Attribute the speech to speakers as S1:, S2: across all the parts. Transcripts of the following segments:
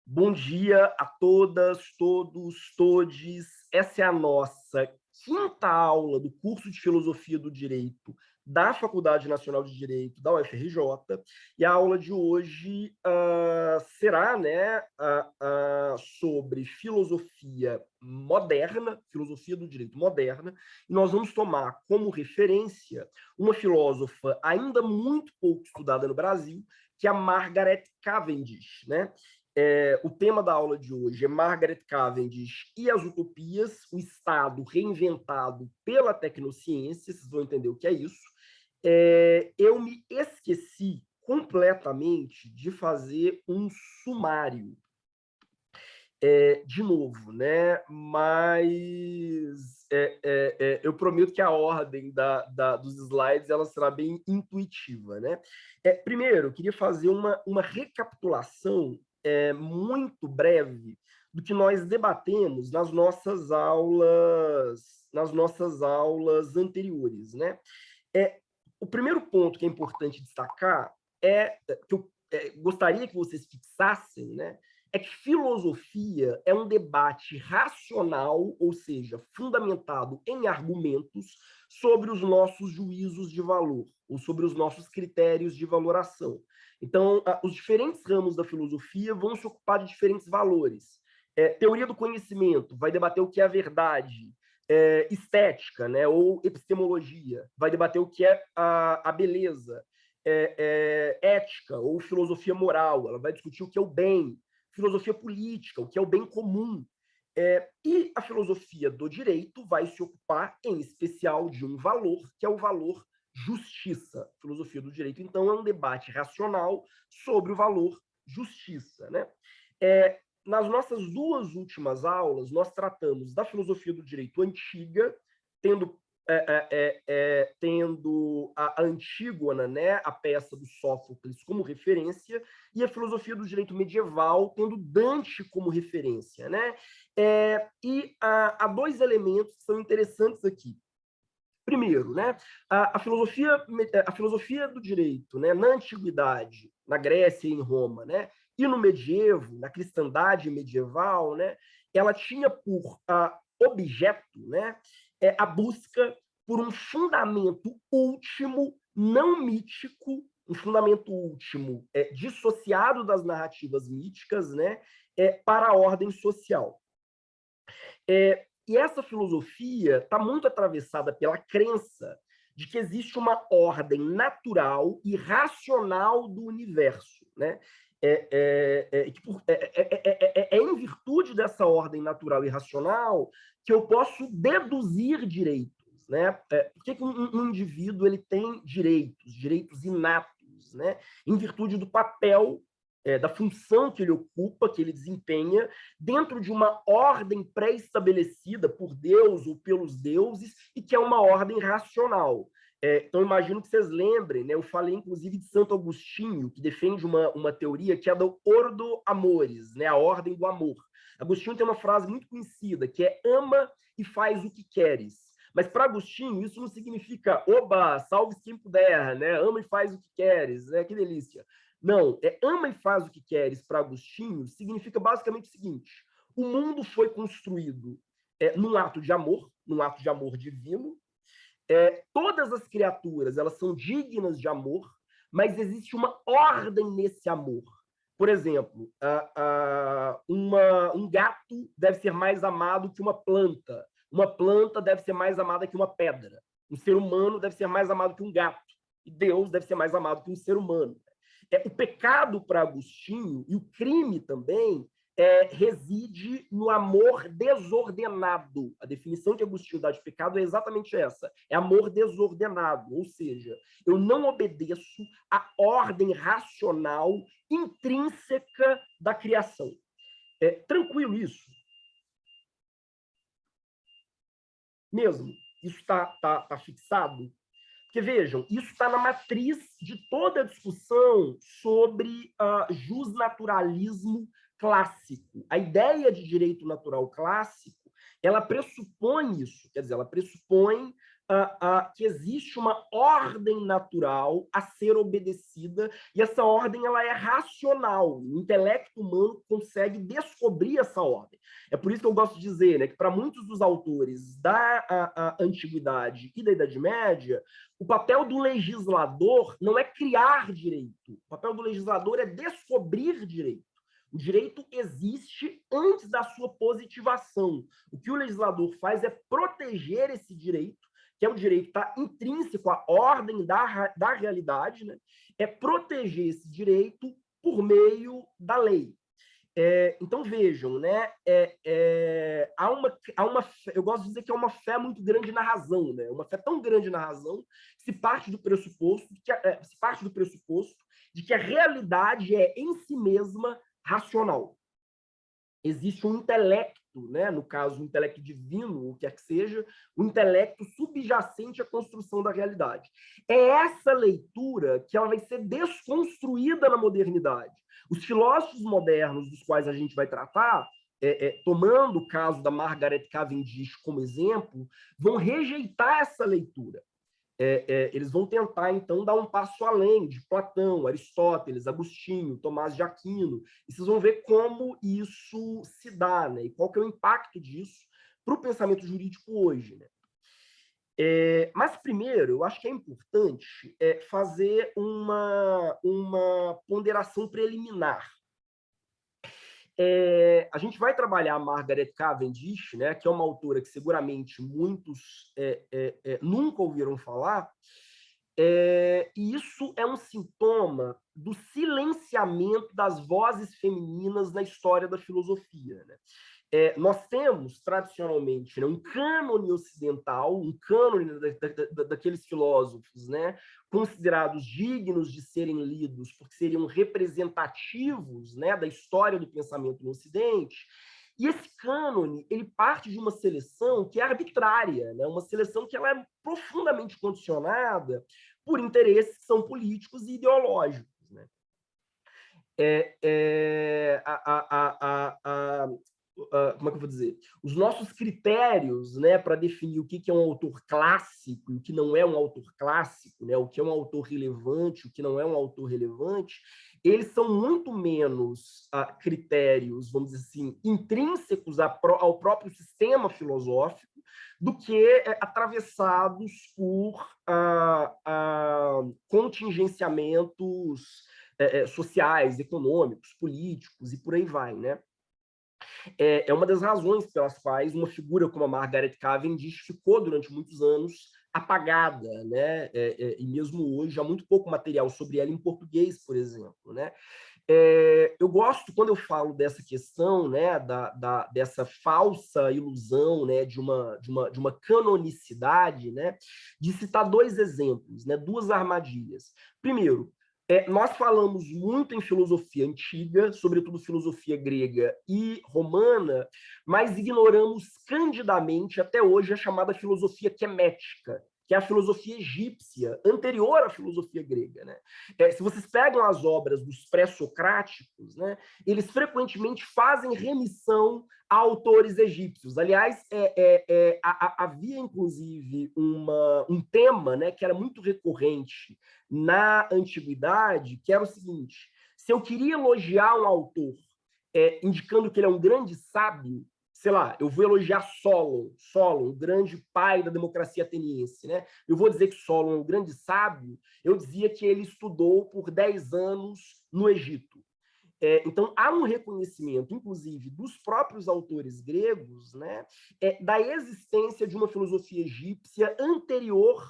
S1: Bom dia a todas, todos, todes. Essa é a nossa quinta aula do curso de Filosofia do Direito da Faculdade Nacional de Direito da UFRJ. E a aula de hoje será, sobre filosofia moderna, filosofia do direito moderna, e nós vamos tomar como referência uma filósofa ainda muito pouco estudada no Brasil, que é a Margaret Cavendish, né? O tema da aula de hoje é Margaret Cavendish e as utopias, o Estado reinventado pela tecnociência, vocês vão entender o que é isso. Eu me esqueci completamente de fazer um sumário, de novo, né? Mas eu prometo que a ordem dos slides ela será bem intuitiva, né? Primeiro, eu queria fazer uma recapitulação muito breve do que nós debatemos nas nossas aulas anteriores, né? O primeiro ponto que é importante destacar que eu gostaria que vocês fixassem, né? É que filosofia é um debate racional, ou seja, fundamentado em argumentos sobre os nossos juízos de valor, ou sobre os nossos critérios de valoração. Então, os diferentes ramos da filosofia vão se ocupar de diferentes valores. Teoria do conhecimento vai debater o que é a verdade. Estética, né, ou epistemologia, vai debater o que é a beleza. Ética ou filosofia moral, ela vai discutir o que é o bem. Filosofia política, o que é o bem comum. E a filosofia do direito vai se ocupar, em especial, de um valor, que é o valor justiça. Filosofia do direito, então, é um debate racional sobre o valor justiça, né? Nas nossas duas últimas aulas, nós tratamos da filosofia do direito antiga, tendo a Antígona, né, a peça do Sófocles, como referência, e a filosofia do direito medieval, tendo Dante como referência, né? Há dois elementos que são interessantes aqui. Primeiro, né, a filosofia do direito, né, na antiguidade, na Grécia e em Roma, né, e no medievo, na cristandade medieval, né, ela tinha por objeto, né, a busca por um fundamento último, não mítico, um fundamento último dissociado das narrativas míticas, né, para a ordem social. E essa filosofia está muito atravessada pela crença de que existe uma ordem natural e racional do universo, né? Em virtude dessa ordem natural e racional que eu posso deduzir direitos, né? Por que um indivíduo ele tem direitos inatos, né? Em virtude do papel, da função que ele ocupa, que ele desempenha, dentro de uma ordem pré-estabelecida por Deus ou pelos deuses, e que é uma ordem racional. Então, imagino que vocês lembrem, né? Eu falei, inclusive, de Santo Agostinho, que defende uma teoria que é do Ordo Amoris, né? A ordem do amor. Agostinho tem uma frase muito conhecida, que é ama e faz o que queres. Mas para Agostinho, isso não significa, oba, salve-se quem puder, né? Ama e faz o que queres, né? Que delícia. Não, ama e faz o que queres para Agostinho significa basicamente o seguinte: o mundo foi construído num ato de amor divino. Todas as criaturas elas são dignas de amor, mas existe uma ordem nesse amor. Por exemplo, um gato deve ser mais amado que uma planta deve ser mais amada que uma pedra, um ser humano deve ser mais amado que um gato, e Deus deve ser mais amado que um ser humano. O pecado para Agostinho, e o crime também, reside no amor desordenado. A definição que Agostinho dá de pecado é exatamente essa: é amor desordenado, ou seja, eu não obedeço à ordem racional intrínseca da criação. Tranquilo isso? Mesmo? Isso está fixado? Porque, vejam, isso está na matriz de toda a discussão sobre jusnaturalismo clássico. A ideia de direito natural clássico, ela pressupõe isso, quer dizer, ela pressupõe que existe uma ordem natural a ser obedecida, e essa ordem ela é racional. O intelecto humano consegue descobrir essa ordem. É por isso que eu gosto de dizer, né, que para muitos dos autores da Antiguidade e da Idade Média, o papel do legislador não é criar direito, o papel do legislador é descobrir direito. O direito existe antes da sua positivação. O que o legislador faz é proteger esse direito, que é um direito que está intrínseco à ordem da realidade, né? É proteger esse direito por meio da lei. Então, vejam, né? Eu gosto de dizer que é uma fé muito grande na razão, né? Uma fé tão grande na razão que se parte do pressuposto de que a realidade é, em si mesma, racional. Existe um intelecto, né? No caso, um intelecto divino, o que quer que seja, um intelecto subjacente à construção da realidade. É essa leitura que ela vai ser desconstruída na modernidade. Os filósofos modernos, dos quais a gente vai tratar, tomando o caso da Margaret Cavendish como exemplo, vão rejeitar essa leitura. Eles vão tentar, então, dar um passo além de Platão, Aristóteles, Agostinho, Tomás de Aquino, e vocês vão ver como isso se dá, né? E qual que é o impacto disso para o pensamento jurídico hoje, né? Mas, primeiro, eu acho que é importante fazer uma ponderação preliminar. A gente vai trabalhar a Margaret Cavendish, né, que é uma autora que seguramente muitos nunca ouviram falar, e isso é um sintoma do silenciamento das vozes femininas na história da filosofia, né? Nós temos, tradicionalmente, né, um cânone ocidental, um cânone daqueles filósofos, né, considerados dignos de serem lidos, porque seriam representativos, né, da história do pensamento no Ocidente. E esse cânone, ele parte de uma seleção que é arbitrária, né, uma seleção que ela é profundamente condicionada por interesses que são políticos e ideológicos, né? Como é que eu vou dizer? Os nossos critérios, né, para definir o que é um autor clássico e o que não é um autor clássico, né, o que é um autor relevante, o que não é um autor relevante, eles são muito menos critérios, vamos dizer assim, intrínsecos ao próprio sistema filosófico do que atravessados por contingenciamentos sociais, econômicos, políticos e por aí vai, né? É uma das razões pelas quais uma figura como a Margaret Cavendish ficou durante muitos anos apagada, né? E mesmo hoje há muito pouco material sobre ela em português, por exemplo, né? Eu gosto, quando eu falo dessa questão, né, dessa falsa ilusão, né, de uma canonicidade, né, de citar dois exemplos, né, duas armadilhas. Primeiro, nós falamos muito em filosofia antiga, sobretudo filosofia grega e romana, mas ignoramos candidamente até hoje a chamada filosofia quemética, que é a filosofia egípcia, anterior à filosofia grega, né? Se vocês pegam as obras dos pré-socráticos, né, eles frequentemente fazem remissão a autores egípcios. Aliás, havia, inclusive, um tema, né, que era muito recorrente na antiguidade, que era o seguinte: se eu queria elogiar um autor indicando que ele é um grande sábio, sei lá, eu vou elogiar Solon, o grande pai da democracia ateniense, né? Eu vou dizer que Solon é um grande sábio, eu dizia que ele estudou por 10 anos no Egito. Então, há um reconhecimento, inclusive, dos próprios autores gregos, né, da existência de uma filosofia egípcia anterior,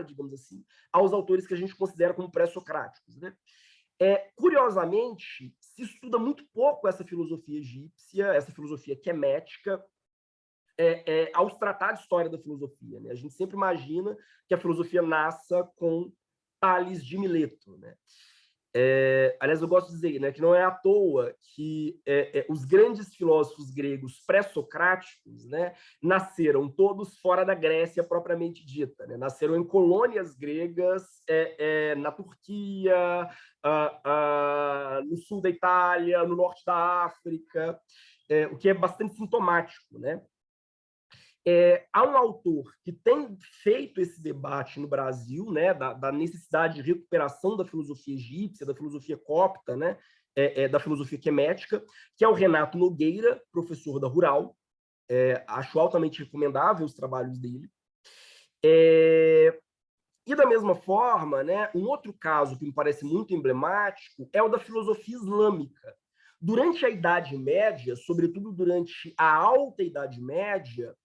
S1: digamos assim, aos autores que a gente considera como pré-socráticos, né? Curiosamente, se estuda muito pouco essa filosofia egípcia, essa filosofia quemética, aos tratar de história da filosofia, né? A gente sempre imagina que a filosofia nasça com Tales de Mileto, né? Aliás, eu gosto de dizer, né, que não é à toa que os grandes filósofos gregos pré-socráticos, né, nasceram todos fora da Grécia propriamente dita, né? Nasceram em colônias gregas na Turquia, no sul da Itália, no norte da África, o que é bastante sintomático, né? Há um autor que tem feito esse debate no Brasil, né, da necessidade de recuperação da filosofia egípcia, da filosofia copta, né, da filosofia quemética, que é o Renato Nogueira, professor da Rural. Acho altamente recomendável os trabalhos dele. E, da mesma forma, né, um outro caso que me parece muito emblemático é o da filosofia islâmica. Durante a Idade Média, sobretudo durante a Alta Idade Média,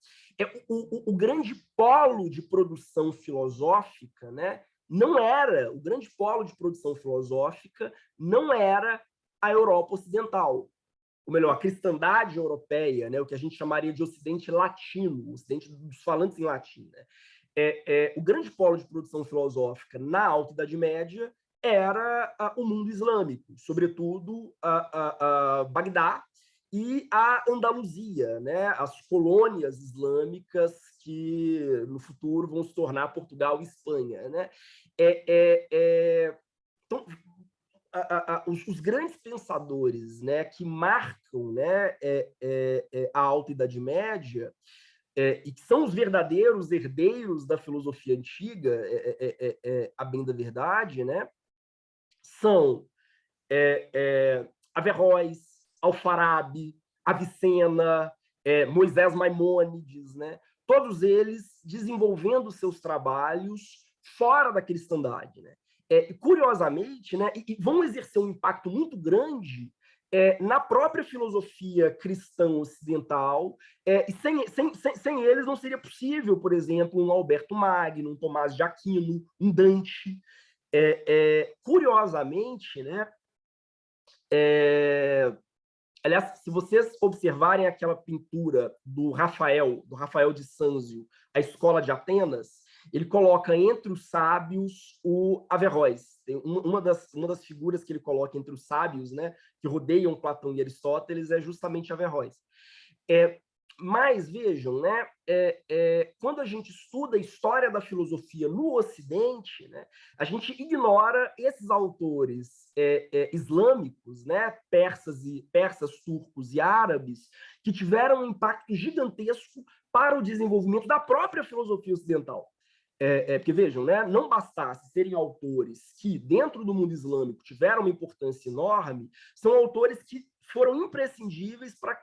S1: o grande polo de produção filosófica, né, o grande polo de produção filosófica não era a Europa Ocidental, ou melhor, a cristandade europeia, né, o que a gente chamaria de Ocidente Latino, o Ocidente dos falantes em latim. Né? O grande polo de produção filosófica na Alta Idade Média era o mundo islâmico, sobretudo Bagdá e a Andaluzia, né? As colônias islâmicas que no futuro vão se tornar Portugal e Espanha. Né? Então, os grandes pensadores, né, que marcam, né, a Alta Idade Média, e que são os verdadeiros herdeiros da filosofia antiga, a bem da verdade, né, são Averroes, Alfarabi, Avicena, Moisés Maimônides, né, todos eles desenvolvendo seus trabalhos fora da cristandade, né? Curiosamente, né, e vão exercer um impacto muito grande na própria filosofia cristã ocidental, e sem eles não seria possível, por exemplo, um Alberto Magno, um Tomás de Aquino, um Dante. Curiosamente, né, aliás, se vocês observarem aquela pintura do Rafael de Sanzio, A Escola de Atenas, ele coloca entre os sábios o Averroes. Tem uma das figuras que ele coloca entre os sábios, né, que rodeiam Platão e Aristóteles, é justamente Averroes. Mas, vejam, né, quando a gente estuda a história da filosofia no Ocidente, né, a gente ignora esses autores islâmicos, né, persas, turcos e árabes, que tiveram um impacto gigantesco para o desenvolvimento da própria filosofia ocidental. Porque, vejam, né, não bastasse serem autores que, dentro do mundo islâmico, tiveram uma importância enorme, são autores que foram imprescindíveis para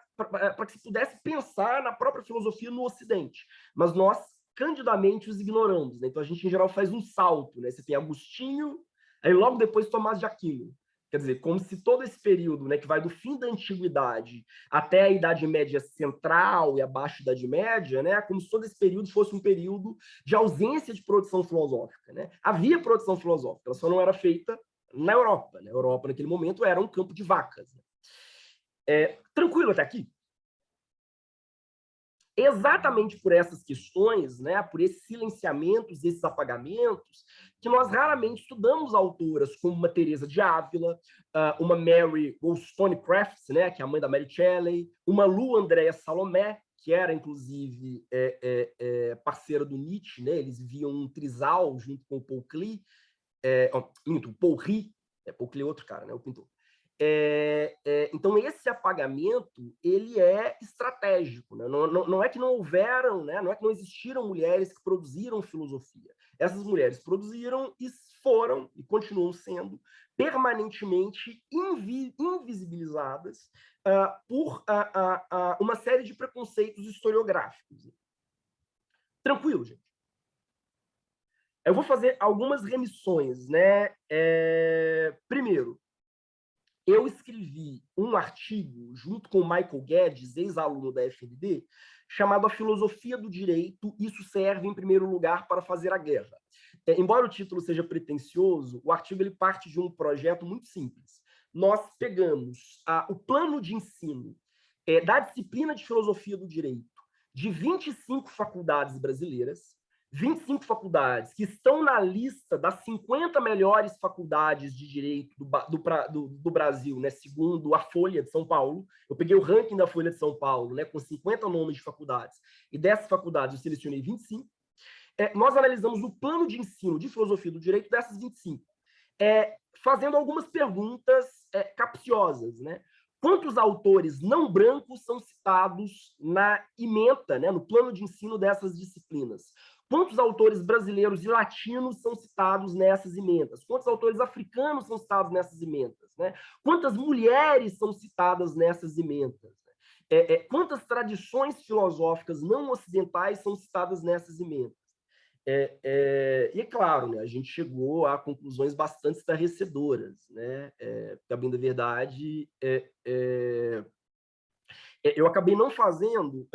S1: que se pudesse pensar na própria filosofia no Ocidente. Mas nós, candidamente, os ignoramos. Né? Então, a gente, em geral, faz um salto. Né? Você tem Agostinho, aí logo depois Tomás de Aquino. Quer dizer, como se todo esse período, né, que vai do fim da Antiguidade até a Idade Média Central e abaixo da Idade Média, né, como se todo esse período fosse um período de ausência de produção filosófica. Né? Havia produção filosófica, ela só não era feita na Europa. Né? A Europa, naquele momento, era um campo de vacas. Né? Tranquilo até aqui? Exatamente por essas questões, né, por esses silenciamentos, esses apagamentos, que nós raramente estudamos autoras como uma Teresa de Ávila, uma Mary Wollstonecraft, né, que é a mãe da Mary Shelley, uma Lu Andréa Salomé, que era, inclusive, parceira do Nietzsche, né, eles viviam um trisal junto com o Paul Klee, o Paul Rie, Paul Klee é outro cara, né, o pintor. Então, esse apagamento ele é estratégico. Né? Não é que não houveram, né? Não é que não existiram mulheres que produziram filosofia. Essas mulheres produziram e foram, e continuam sendo, permanentemente invisibilizadas por uma série de preconceitos historiográficos. Tranquilo, gente? Eu vou fazer algumas remissões. Né? Primeiro, eu escrevi um artigo junto com o Michael Guedes, ex-aluno da FND, chamado A Filosofia do Direito, isso serve em primeiro lugar para fazer a guerra. Embora o título seja pretensioso, o artigo ele parte de um projeto muito simples. Nós pegamos o plano de ensino da disciplina de Filosofia do Direito de 25 faculdades brasileiras, 25 faculdades que estão na lista das 50 melhores faculdades de direito do Brasil, né, segundo a Folha de São Paulo. Eu peguei o ranking da Folha de São Paulo, né, com 50 nomes de faculdades, e dessas faculdades eu selecionei 25. Nós analisamos o plano de ensino de filosofia do direito dessas 25, fazendo algumas perguntas capciosas. Né? Quantos autores não brancos são citados na ementa, né, no plano de ensino dessas disciplinas? Quantos autores brasileiros e latinos são citados nessas ementas? Quantos autores africanos são citados nessas ementas? Né? Quantas mulheres são citadas nessas ementas? Quantas tradições filosóficas não ocidentais são citadas nessas ementas? E é claro, né, a gente chegou a conclusões bastante estarrecedoras, né? A bem da verdade, eu acabei não fazendo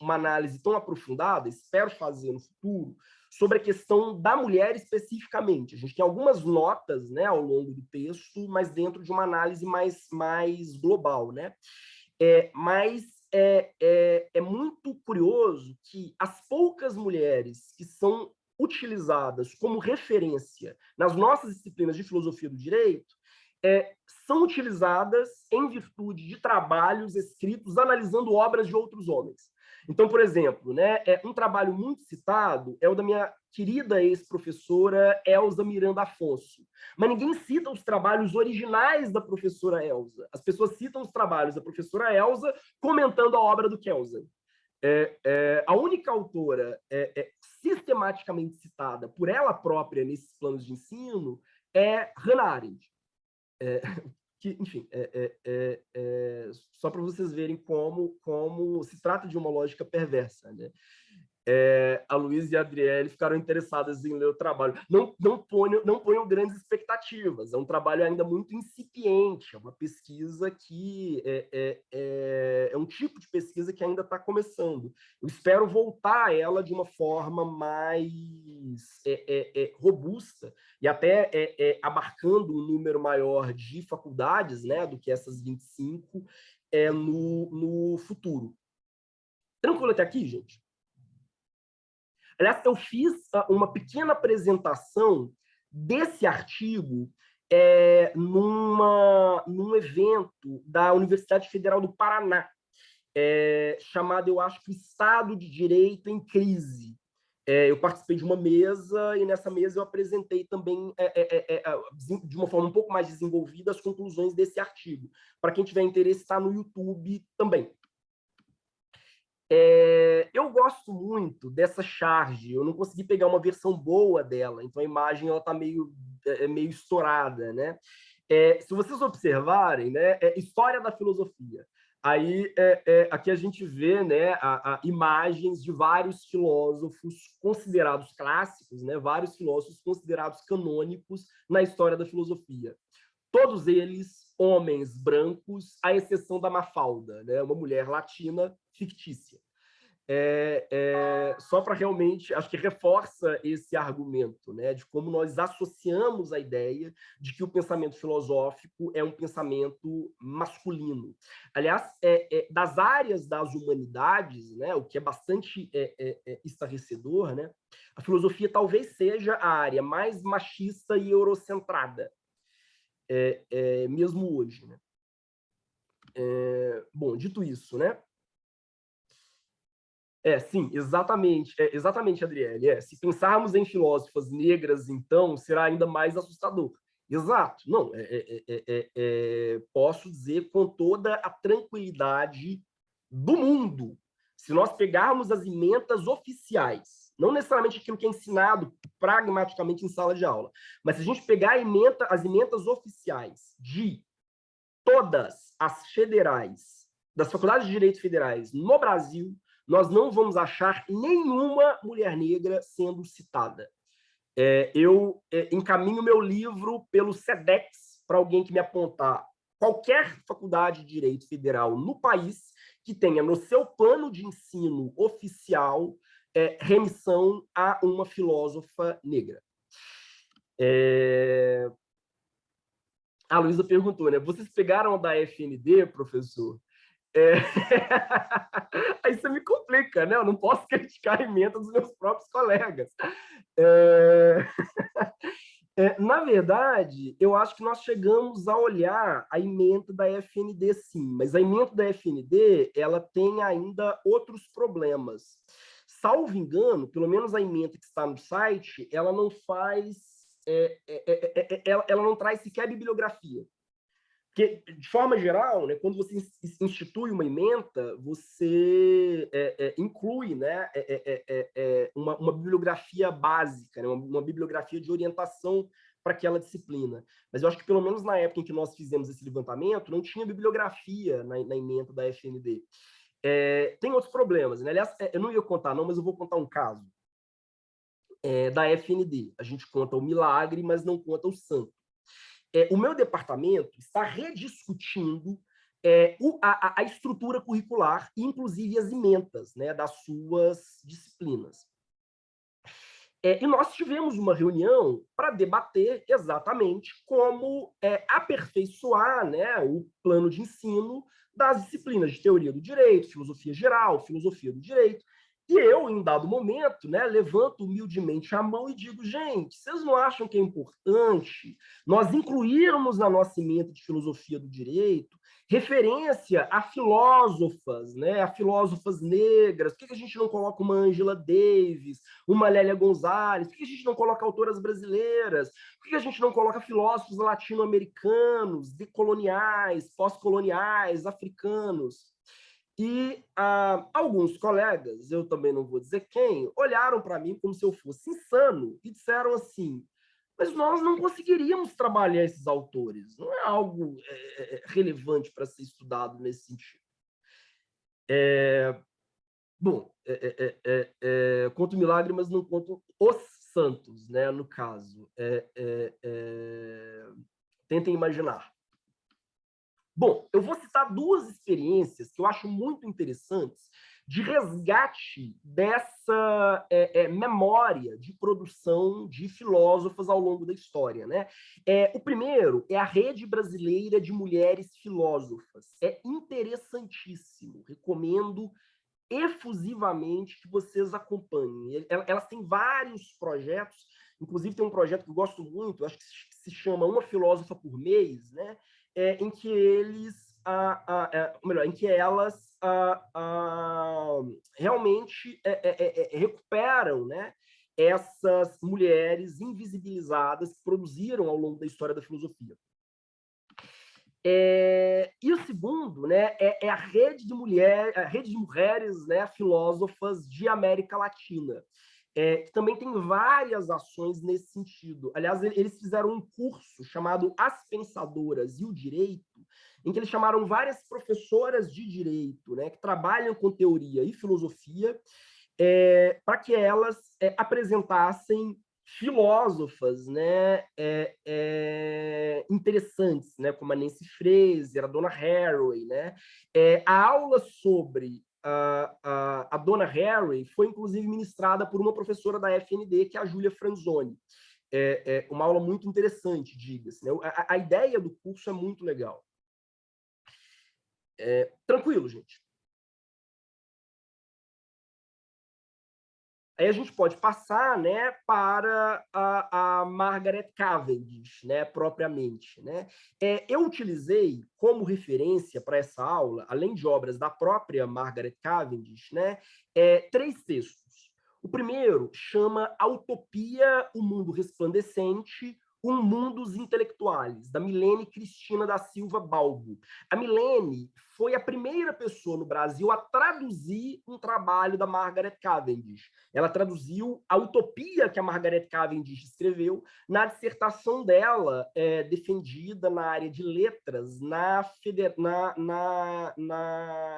S1: uma análise tão aprofundada, espero fazer no futuro, sobre a questão da mulher especificamente. A gente tem algumas notas, né, ao longo do texto, mas dentro de uma análise mais global, né? Mas é muito curioso que as poucas mulheres que são utilizadas como referência nas nossas disciplinas de filosofia do direito são utilizadas em virtude de trabalhos escritos analisando obras de outros homens. Então, por exemplo, né, um trabalho muito citado é o da minha querida ex-professora Elza Miranda Afonso. Mas ninguém cita os trabalhos originais da professora Elza. As pessoas citam os trabalhos da professora Elza comentando a obra do Kelsen. A única autora sistematicamente citada por ela própria nesses planos de ensino é Hannah Arendt. Que, enfim, só para vocês verem como se trata de uma lógica perversa, né? A Luísa e a Adriele ficaram interessadas em ler o trabalho. Não ponham grandes expectativas, é um trabalho ainda muito incipiente, é uma pesquisa que é um tipo de pesquisa que ainda está começando. Eu espero voltar a ela de uma forma mais robusta e até abarcando um número maior de faculdades, né, do que essas 25 no futuro. Tranquilo até aqui, gente? Aliás, eu fiz uma pequena apresentação desse artigo num evento da Universidade Federal do Paraná, chamado, eu acho, Estado de Direito em Crise. Eu participei de uma mesa e nessa mesa eu apresentei também, de uma forma um pouco mais desenvolvida, as conclusões desse artigo. Para quem tiver interesse, está no YouTube também. Eu gosto muito dessa charge, eu não consegui pegar uma versão boa dela, então a imagem está meio estourada, né? Se vocês observarem, né, história da filosofia. Aí, aqui a gente vê, né, imagens de vários filósofos considerados clássicos, né, vários filósofos considerados canônicos na história da filosofia. Todos eles homens brancos, à exceção da Mafalda, né, uma mulher latina fictícia. Só para realmente, acho que reforça esse argumento, né, de como nós associamos a ideia de que o pensamento filosófico é um pensamento masculino. Aliás, das áreas das humanidades, né, o que é bastante estarrecedor, né, a filosofia talvez seja a área mais machista e eurocentrada, mesmo hoje. Né? Bom, dito isso, né? Sim, exatamente, Adriele. Se pensarmos em filósofas negras, então, será ainda mais assustador. Exato. Não, posso dizer com toda a tranquilidade do mundo, se nós pegarmos as ementas oficiais, não necessariamente aquilo que é ensinado pragmaticamente em sala de aula, mas se a gente pegar as ementas oficiais de todas as federais, das faculdades de direito federais no Brasil, nós não vamos achar nenhuma mulher negra sendo citada. Eu encaminho meu livro pelo SEDEX para alguém que me apontar qualquer faculdade de direito federal no país que tenha no seu plano de ensino oficial remissão a uma filósofa negra. A Luísa perguntou, né? Vocês pegaram da FND, professor? Aí você me complica, né? Eu não posso criticar a ementa dos meus próprios colegas. Na verdade, eu acho que nós chegamos a olhar a ementa da FND, sim, mas a ementa da FND ela tem ainda outros problemas. Salvo engano, pelo menos a ementa que está no site, ela não faz, ela não traz sequer bibliografia. Porque, de forma geral, né, quando você institui uma ementa, você inclui, né, uma bibliografia básica, né, uma bibliografia de orientação para aquela disciplina. Mas eu acho que, pelo menos na época em que nós fizemos esse levantamento, não tinha bibliografia na ementa da FND. Tem outros problemas, né? Aliás, eu não ia contar, não, mas eu vou contar um caso da FND. A gente conta o milagre, mas não conta o santo. O meu departamento está rediscutindo a estrutura curricular, inclusive as ementas, né, das suas disciplinas. E nós tivemos uma reunião para debater exatamente como aperfeiçoar, né, o plano de ensino das disciplinas de teoria do direito, filosofia geral, filosofia do direito. E eu, em dado momento, né, levanto humildemente a mão e digo, gente, vocês não acham que é importante nós incluirmos na nossa ementa de filosofia do direito referência a filósofas, né, a filósofas negras? Por que a gente não coloca uma Angela Davis, uma Lélia Gonzalez? Por que a gente não coloca autoras brasileiras? Por que a gente não coloca filósofos latino-americanos, decoloniais, pós-coloniais, africanos? E alguns colegas, eu também não vou dizer quem, olharam para mim como se eu fosse insano e disseram assim, mas nós não conseguiríamos trabalhar esses autores, não é algo relevante para ser estudado nesse sentido. Bom, conto o milagre, mas não conto os santos, né, no caso. Tentem imaginar. Bom, eu vou citar duas experiências que eu acho muito interessantes de resgate dessa memória de produção de filósofas ao longo da história, né? O primeiro é a Rede Brasileira de Mulheres Filósofas. É interessantíssimo, recomendo efusivamente que vocês acompanhem. Elas têm vários projetos, inclusive tem um projeto que eu gosto muito, acho que se chama Uma Filósofa por Mês, né? Em que eles, melhor, em que elas realmente recuperam, né, essas mulheres invisibilizadas que produziram ao longo da história da filosofia. E o segundo, né, é a rede de mulheres, né, filósofas de América Latina, que também tem várias ações nesse sentido. Aliás, eles fizeram um curso chamado As Pensadoras e o Direito, em que eles chamaram várias professoras de direito, né, que trabalham com teoria e filosofia, para que elas apresentassem filósofas, né, interessantes, né, como a Nancy Fraser, a Donna Haraway, né? A aula sobre a Donna Haraway foi, inclusive, ministrada por uma professora da FND, que é a Júlia Franzoni. Uma aula muito interessante, diga-se, né? A ideia do curso é muito legal. Tranquilo, gente. Aí a gente pode passar, né, para a Margaret Cavendish, né, propriamente, né? Eu utilizei como referência para essa aula, além de obras da própria Margaret Cavendish, né, 3 textos. O primeiro chama A Utopia, o Mundo Resplandecente, Um Mundus Intelectualis, da Milene Cristina da Silva Balbo. A Milene foi a primeira pessoa no Brasil a traduzir um trabalho da Margaret Cavendish. Ela traduziu a utopia que a Margaret Cavendish escreveu na dissertação dela, defendida na área de letras na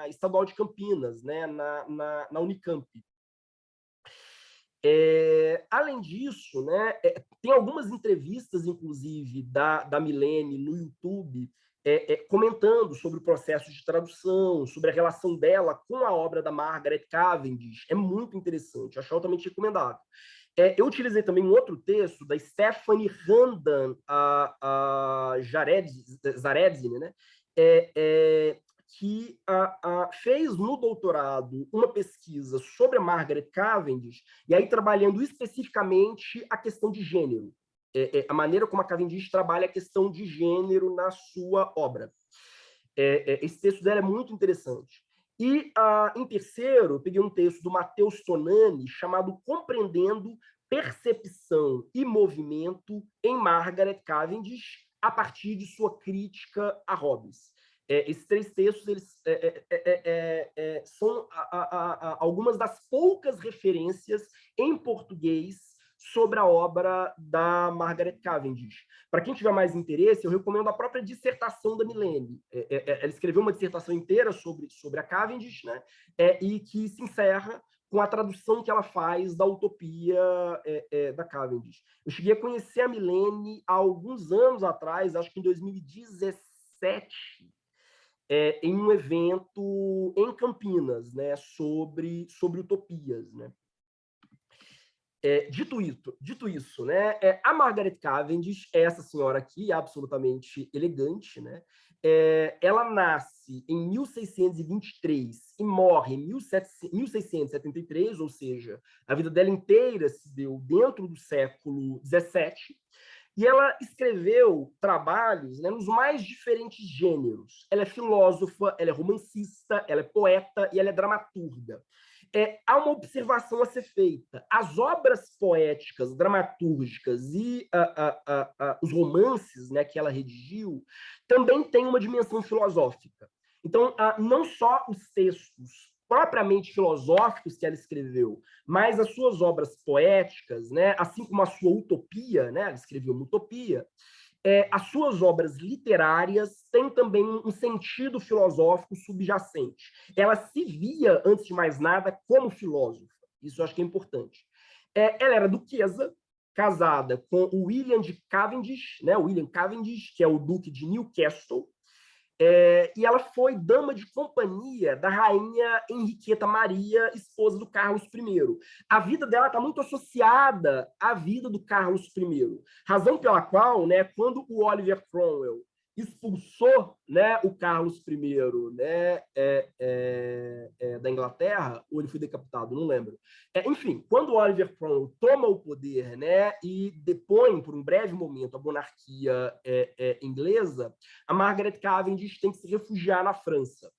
S1: Estadual de Campinas, né, na Unicamp. Além disso, né, tem algumas entrevistas, inclusive, da Milene no YouTube, comentando sobre o processo de tradução, sobre a relação dela com a obra da Margaret Cavendish. É muito interessante, acho altamente recomendável. Eu utilizei também um outro texto da Stephanie Randan Zaredzini, né? Que fez no doutorado uma pesquisa sobre a Margaret Cavendish, e aí trabalhando especificamente a questão de gênero, a maneira como a Cavendish trabalha a questão de gênero na sua obra. Esse texto dela é muito interessante. E, em terceiro, eu peguei um texto do Matheus Tonani, chamado Compreendendo Percepção e Movimento em Margaret Cavendish, a partir de sua crítica a Hobbes. Esses 3 textos eles, são algumas das poucas referências em português sobre a obra da Margaret Cavendish. Para quem tiver mais interesse, eu recomendo a própria dissertação da Milene. Ela escreveu uma dissertação inteira sobre a Cavendish, né? E que se encerra com a tradução que ela faz da Utopia da Cavendish. Eu cheguei a conhecer a Milene há alguns anos atrás, acho que em 2017, em um evento em Campinas, né, sobre utopias, né? Dito isso, né, a Margaret Cavendish, essa senhora aqui, absolutamente elegante, né, ela nasce em 1623 e morre em 1673, ou seja, a vida dela inteira se deu dentro do século XVII, e ela escreveu trabalhos, né, nos mais diferentes gêneros. Ela é filósofa, ela é romancista, ela é poeta e ela é dramaturga. Há uma observação a ser feita. As obras poéticas, dramatúrgicas e os romances, né, que ela redigiu também têm uma dimensão filosófica. Então, não só os textos propriamente filosóficos que ela escreveu, mas as suas obras poéticas, né, assim como a sua utopia, né, ela escreveu uma utopia, as suas obras literárias têm também um sentido filosófico subjacente. Ela se via, antes de mais nada, como filósofa. Isso eu acho que é importante. Ela era duquesa, casada com o William de Cavendish, né, William Cavendish, que é o duque de Newcastle, e ela foi dama de companhia da rainha Henriqueta Maria, esposa do Carlos I. A vida dela está muito associada à vida do Carlos I, razão pela qual, né, quando o Oliver Cromwell expulsou, né, o Carlos I, né, da Inglaterra, ou ele foi decapitado, não lembro. Enfim, quando o Oliver Cromwell toma o poder, né, e depõe por um breve momento a monarquia inglesa, a Margaret Cavendish tem que se refugiar na França.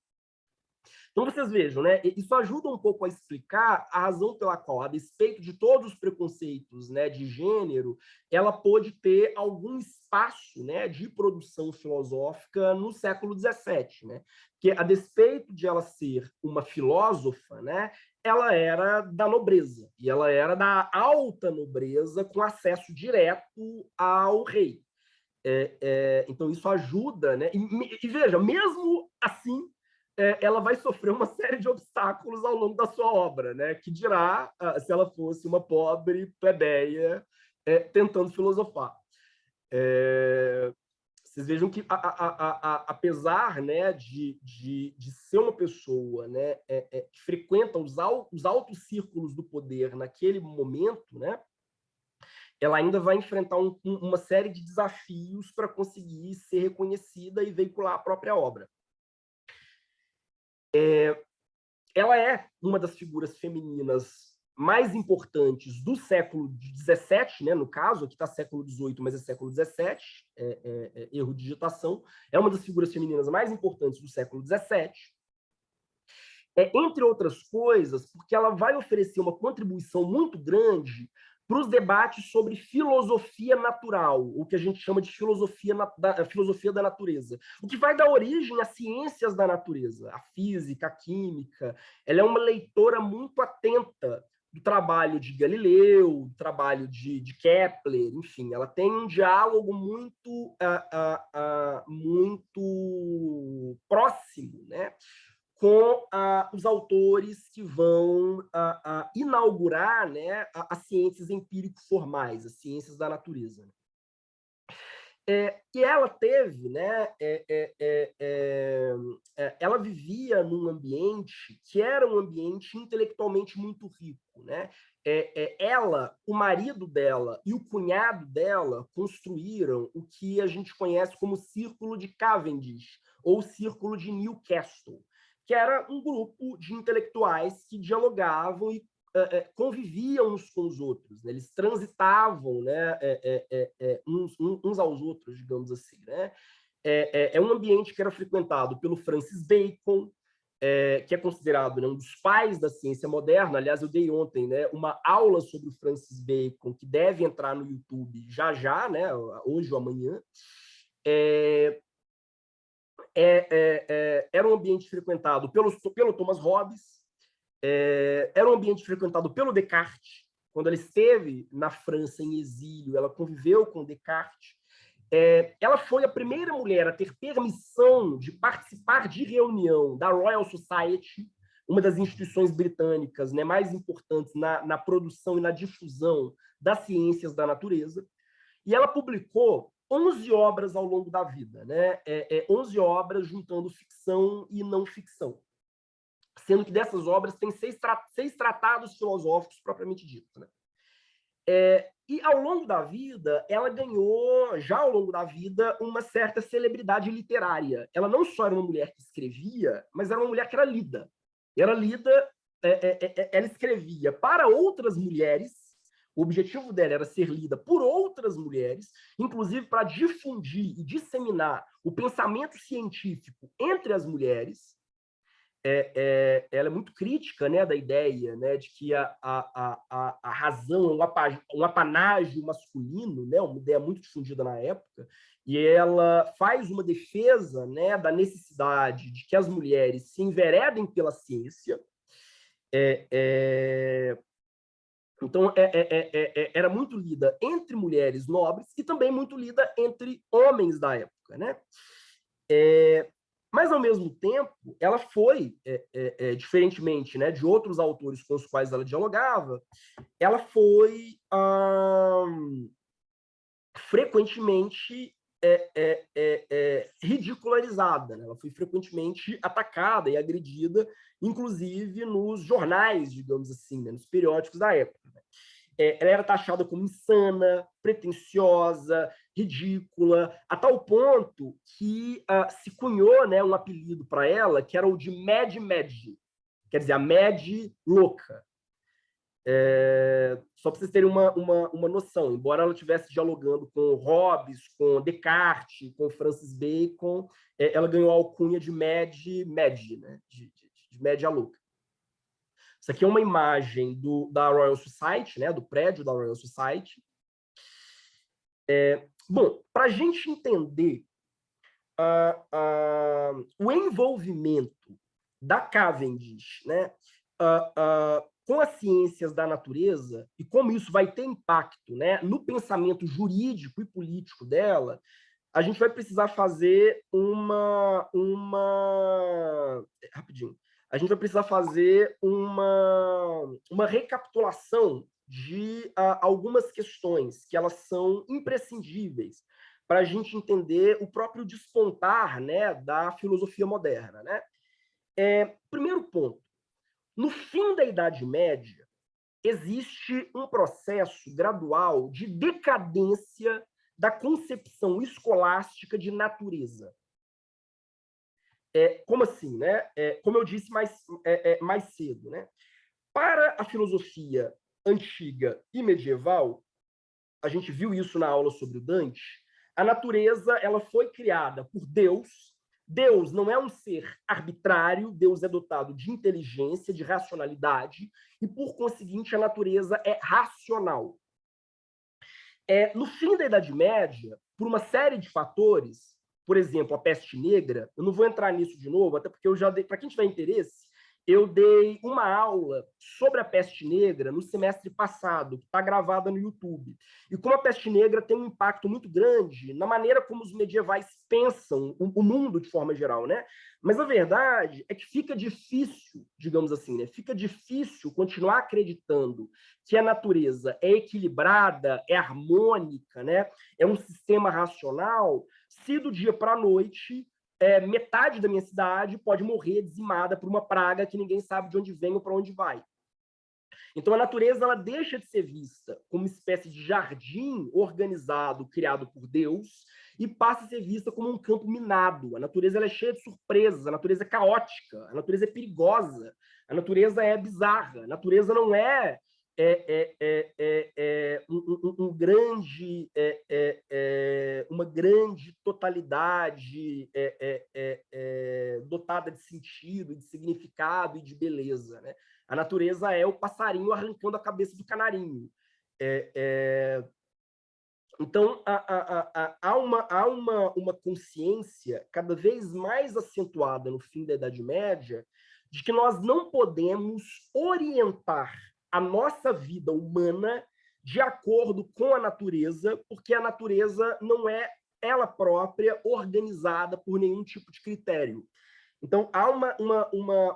S1: Então, vocês vejam, né? Isso ajuda um pouco a explicar a razão pela qual, a despeito de todos os preconceitos, né, de gênero, ela pôde ter algum espaço, né, de produção filosófica no século XVII, né? Porque, a despeito de ela ser uma filósofa, né, ela era da nobreza, e ela era da alta nobreza com acesso direto ao rei. Então, isso ajuda, né? E veja, mesmo assim, ela vai sofrer uma série de obstáculos ao longo da sua obra, né? Que dirá se ela fosse uma pobre plebeia tentando filosofar. Vocês vejam que, apesar, né, de ser uma pessoa, né, que frequenta os altos círculos do poder naquele momento, né, ela ainda vai enfrentar uma série de desafios para conseguir ser reconhecida e veicular a própria obra. Ela é uma das figuras femininas mais importantes do século XVII, né, no caso, aqui está século XVIII, mas é século XVII, erro de digitação, é uma das figuras femininas mais importantes do século XVII, entre outras coisas, porque ela vai oferecer uma contribuição muito grande para os debates sobre filosofia natural, o que a gente chama de filosofia da natureza, o que vai dar origem às ciências da natureza, a física, a química. Ela é uma leitora muito atenta do trabalho de Galileu, do trabalho de Kepler, enfim, ela tem um diálogo muito, muito próximo, né, com os autores que vão inaugurar, né, as ciências empírico-formais, as ciências da natureza. E ela teve, né, ela vivia num ambiente que era um ambiente intelectualmente muito rico, né? Ela, o marido dela e o cunhado dela construíram o que a gente conhece como Círculo de Cavendish, ou Círculo de Newcastle, que era um grupo de intelectuais que dialogavam e conviviam uns com os outros, né? Eles transitavam, né, uns aos outros, digamos assim, né? É um ambiente que era frequentado pelo Francis Bacon, que é considerado, né, um dos pais da ciência moderna. Aliás, eu dei ontem, né, uma aula sobre o Francis Bacon, que deve entrar no YouTube já já, né, hoje ou amanhã. era um ambiente frequentado pelo Thomas Hobbes, era um ambiente frequentado pelo Descartes. Quando ela esteve na França em exílio, ela conviveu com Descartes. Ela foi a primeira mulher a ter permissão de participar de reunião da Royal Society, uma das instituições britânicas, né, mais importantes na produção e na difusão das ciências da natureza. E ela publicou 11 obras ao longo da vida, né? 11 obras juntando ficção e não ficção. Sendo que dessas obras tem seis tratados filosóficos propriamente ditos, né? E ao longo da vida, ela ganhou, já ao longo da vida, uma certa celebridade literária. Ela não só era uma mulher que escrevia, mas era uma mulher que era lida. Era lida, ela escrevia para outras mulheres. O objetivo dela era ser lida por outras mulheres, inclusive para difundir e disseminar o pensamento científico entre as mulheres. Ela é muito crítica, né, da ideia, né, de que a razão é um apanágio masculino, né, uma ideia muito difundida na época, e ela faz uma defesa, né, da necessidade de que as mulheres se enveredem pela ciência. Então, era muito lida entre mulheres nobres e também muito lida entre homens da época, né? Mas, ao mesmo tempo, ela foi, diferentemente, né, de outros autores com os quais ela dialogava, ela foi frequentemente ridicularizada, né? Ela foi frequentemente atacada e agredida, inclusive nos jornais, digamos assim, né, nos periódicos da época. Né? Ela era taxada como insana, pretensiosa, ridícula, a tal ponto que se cunhou, né, um apelido para ela, que era o de Mad Mad, quer dizer, a Mad louca. Só para vocês terem uma noção, embora ela estivesse dialogando com Hobbes, com Descartes, com Francis Bacon, ela ganhou a alcunha de Mad, né, de média louca. Isso aqui é uma imagem da Royal Society, né, do prédio da Royal Society. Bom, para a gente entender o envolvimento da Cavendish, né, com as ciências da natureza e como isso vai ter impacto, né, no pensamento jurídico e político dela, a gente vai precisar fazer rapidinho. A gente vai precisar fazer uma recapitulação de algumas questões que elas são imprescindíveis para a gente entender o próprio despontar, né, da filosofia moderna, né? Primeiro ponto, no fim da Idade Média, existe um processo gradual de decadência da concepção escolástica de natureza. Como assim, né? Como eu disse mais cedo, né? Para a filosofia antiga e medieval, a gente viu isso na aula sobre o Dante, a natureza ela foi criada por Deus. Deus não é um ser arbitrário, Deus é dotado de inteligência, de racionalidade, e, por conseguinte, a natureza é racional. No fim da Idade Média, por uma série de fatores, por exemplo, a peste negra, eu não vou entrar nisso de novo, até porque eu já dei, para quem tiver interesse, eu dei uma aula sobre a peste negra no semestre passado, que está gravada no YouTube. E como a peste negra tem um impacto muito grande na maneira como os medievais pensam o mundo de forma geral, né? Mas a verdade é que fica difícil, digamos assim, né? Fica difícil continuar acreditando que a natureza é equilibrada, é harmônica, né? É um sistema racional, se do dia para a noite metade da minha cidade pode morrer dizimada por uma praga que ninguém sabe de onde vem ou para onde vai. Então, a natureza ela deixa de ser vista como uma espécie de jardim organizado, criado por Deus, e passa a ser vista como um campo minado. A natureza ela é cheia de surpresas, a natureza é caótica, a natureza é perigosa, a natureza é bizarra, a natureza não é uma grande totalidade dotada de sentido, de significado e de beleza, né? A natureza é o passarinho arrancando a cabeça do canarinho. Então, há uma consciência cada vez mais acentuada no fim da Idade Média de que nós não podemos orientar a nossa vida humana de acordo com a natureza, porque a natureza não é ela própria organizada por nenhum tipo de critério. Então, há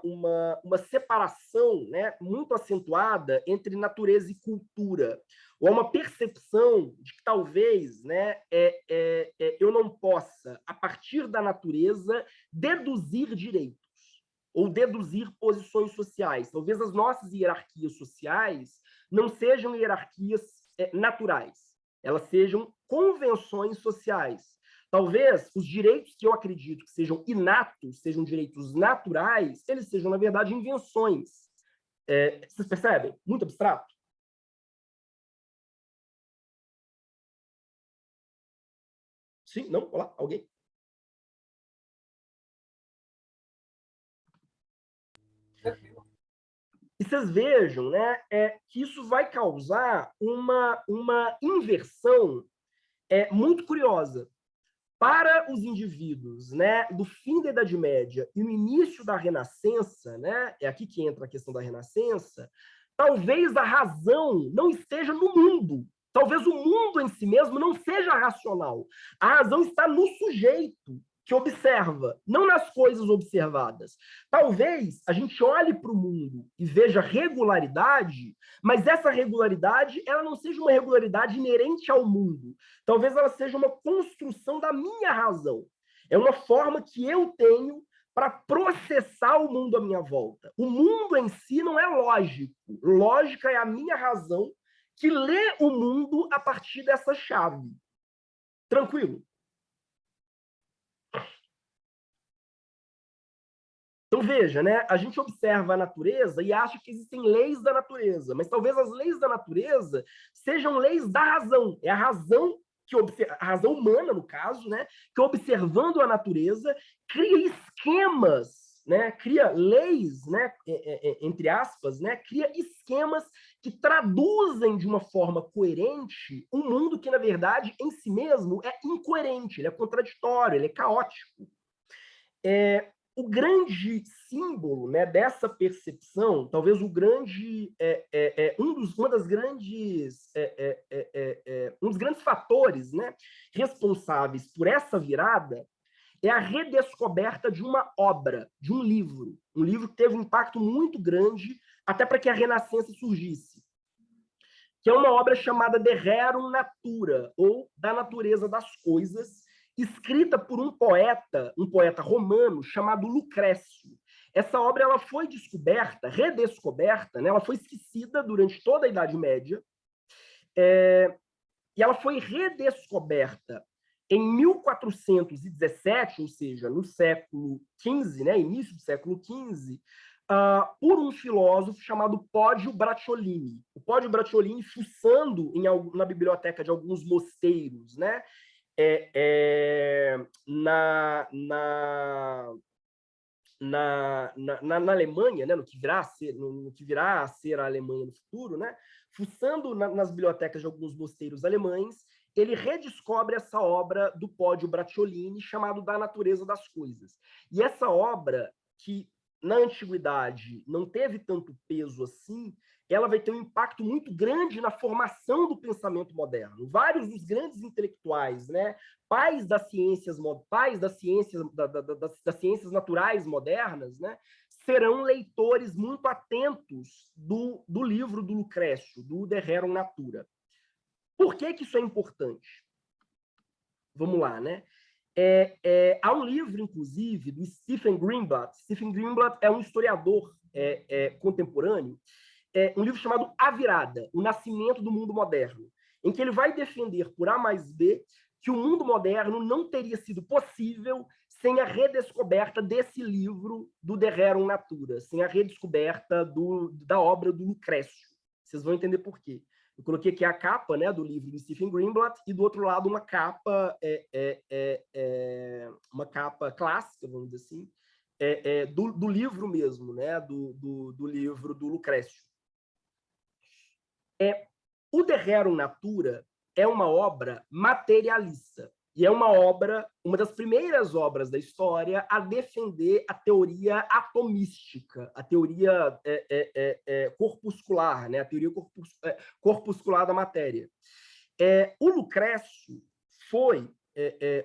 S1: uma separação, né, muito acentuada entre natureza e cultura, ou há uma percepção de que talvez, né, eu não possa, a partir da natureza, deduzir direitos ou deduzir posições sociais. Talvez as nossas hierarquias sociais não sejam hierarquias naturais, elas sejam convenções sociais. Talvez os direitos que eu acredito que sejam inatos, sejam direitos naturais, eles sejam, na verdade, invenções. Vocês percebem? Muito abstrato. Sim? Não? Olá? Alguém? E vocês vejam, né, que isso vai causar uma inversão muito curiosa. Para os indivíduos, né, do fim da Idade Média e no início da Renascença, né, é aqui que entra a questão da Renascença, talvez a razão não esteja no mundo. Talvez o mundo em si mesmo não seja racional. A razão está no sujeito que observa, não nas coisas observadas. Talvez a gente olhe para o mundo e veja regularidade, mas essa regularidade ela não seja uma regularidade inerente ao mundo. Talvez ela seja uma construção da minha razão. É uma forma que eu tenho para processar o mundo à minha volta. O mundo em si não é lógico. Lógica é a minha razão que lê o mundo a partir dessa chave. Tranquilo? Então veja, né? A gente observa a natureza e acha que existem leis da natureza, mas talvez as leis da natureza sejam leis da razão. É a razão a razão humana, no caso, né, que observando a natureza cria esquemas, né, cria leis, né, entre aspas, né, cria esquemas que traduzem de uma forma coerente um mundo que na verdade em si mesmo é incoerente, ele é contraditório, ele é caótico. O grande símbolo, né, dessa percepção, talvez o grande, uma das grandes, um dos grandes fatores, né, responsáveis por essa virada é a redescoberta de uma obra, de um livro que teve um impacto muito grande até para que a Renascença surgisse, que é uma obra chamada De Rerum Natura, ou Da Natureza das Coisas, escrita por um poeta romano chamado Lucrécio. Essa obra ela foi descoberta, redescoberta, né? Ela foi esquecida durante toda a Idade Média, e ela foi redescoberta em 1417, ou seja, no século XV, né, início do século XV, por um filósofo chamado Poggio Bracciolini. O Poggio Bracciolini, fuçando na biblioteca de alguns mosteiros, né, na Alemanha, né, no que virá a ser a Alemanha no futuro, né, fuçando nas bibliotecas de alguns mosteiros alemães, ele redescobre essa obra do Poggio Bracciolini, chamado Da Natureza das Coisas. E essa obra, que na antiguidade não teve tanto peso assim, ela vai ter um impacto muito grande na formação do pensamento moderno. Vários dos grandes intelectuais, né, pais das ciências naturais modernas, né, serão leitores muito atentos do livro do Lucrécio, do De Rerum Natura. Por que isso é importante? Vamos lá, né? Há um livro, inclusive, do Stephen Greenblatt. Stephen Greenblatt é um historiador contemporâneo, um livro chamado A Virada, o Nascimento do Mundo Moderno, em que ele vai defender por A mais B que o mundo moderno não teria sido possível sem a redescoberta desse livro do De Rerum Natura, sem a redescoberta da obra do Lucrécio. Vocês vão entender por quê. Eu coloquei aqui a capa, né, do livro do Stephen Greenblatt e do outro lado uma capa clássica, vamos dizer assim, do livro mesmo, né, do livro do Lucrécio. O De Rerum Natura é uma obra materialista. E é uma das primeiras obras da história a defender a teoria atomística, a teoria corpuscular, né? A teoria corpuscular da matéria. O Lucrécio foi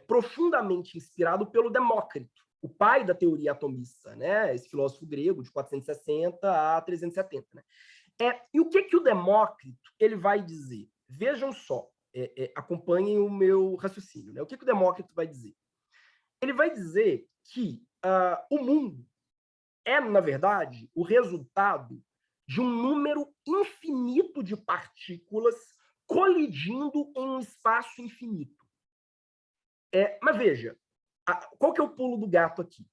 S1: profundamente inspirado pelo Demócrito, o pai da teoria atomista, né? Esse filósofo grego de 460 a 370. Né? E o que o Demócrito ele vai dizer? Vejam só, acompanhem o meu raciocínio. Né? O que o Demócrito vai dizer? Ele vai dizer que o mundo é, na verdade, o resultado de um número infinito de partículas colidindo em um espaço infinito. Mas veja, qual que é o pulo do gato aqui?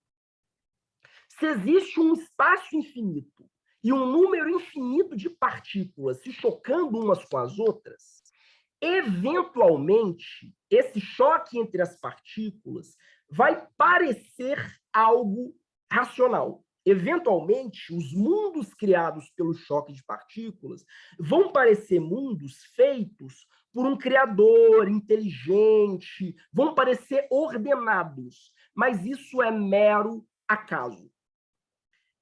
S1: Se existe um espaço infinito e um número infinito de partículas se chocando umas com as outras, eventualmente, esse choque entre as partículas vai parecer algo racional. Eventualmente, os mundos criados pelo choque de partículas vão parecer mundos feitos por um criador inteligente, vão parecer ordenados, mas isso é mero acaso.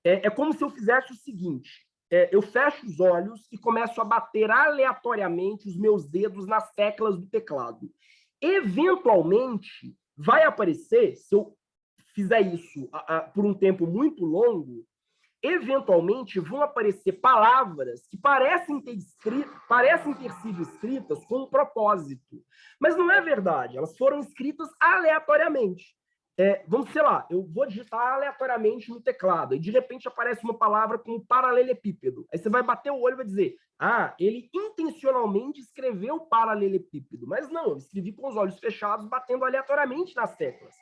S1: É como se eu fizesse o seguinte: eu fecho os olhos e começo a bater aleatoriamente os meus dedos nas teclas do teclado. Eventualmente, vai aparecer, se eu fizer isso por um tempo muito longo, eventualmente vão aparecer palavras que parecem ter sido escritas com um propósito. Mas não é verdade, elas foram escritas aleatoriamente. Vamos, sei lá, eu vou digitar aleatoriamente no teclado e de repente aparece uma palavra como paralelepípedo. Aí você vai bater o olho e vai dizer: ele intencionalmente escreveu paralelepípedo. Mas não, eu escrevi com os olhos fechados, batendo aleatoriamente nas teclas.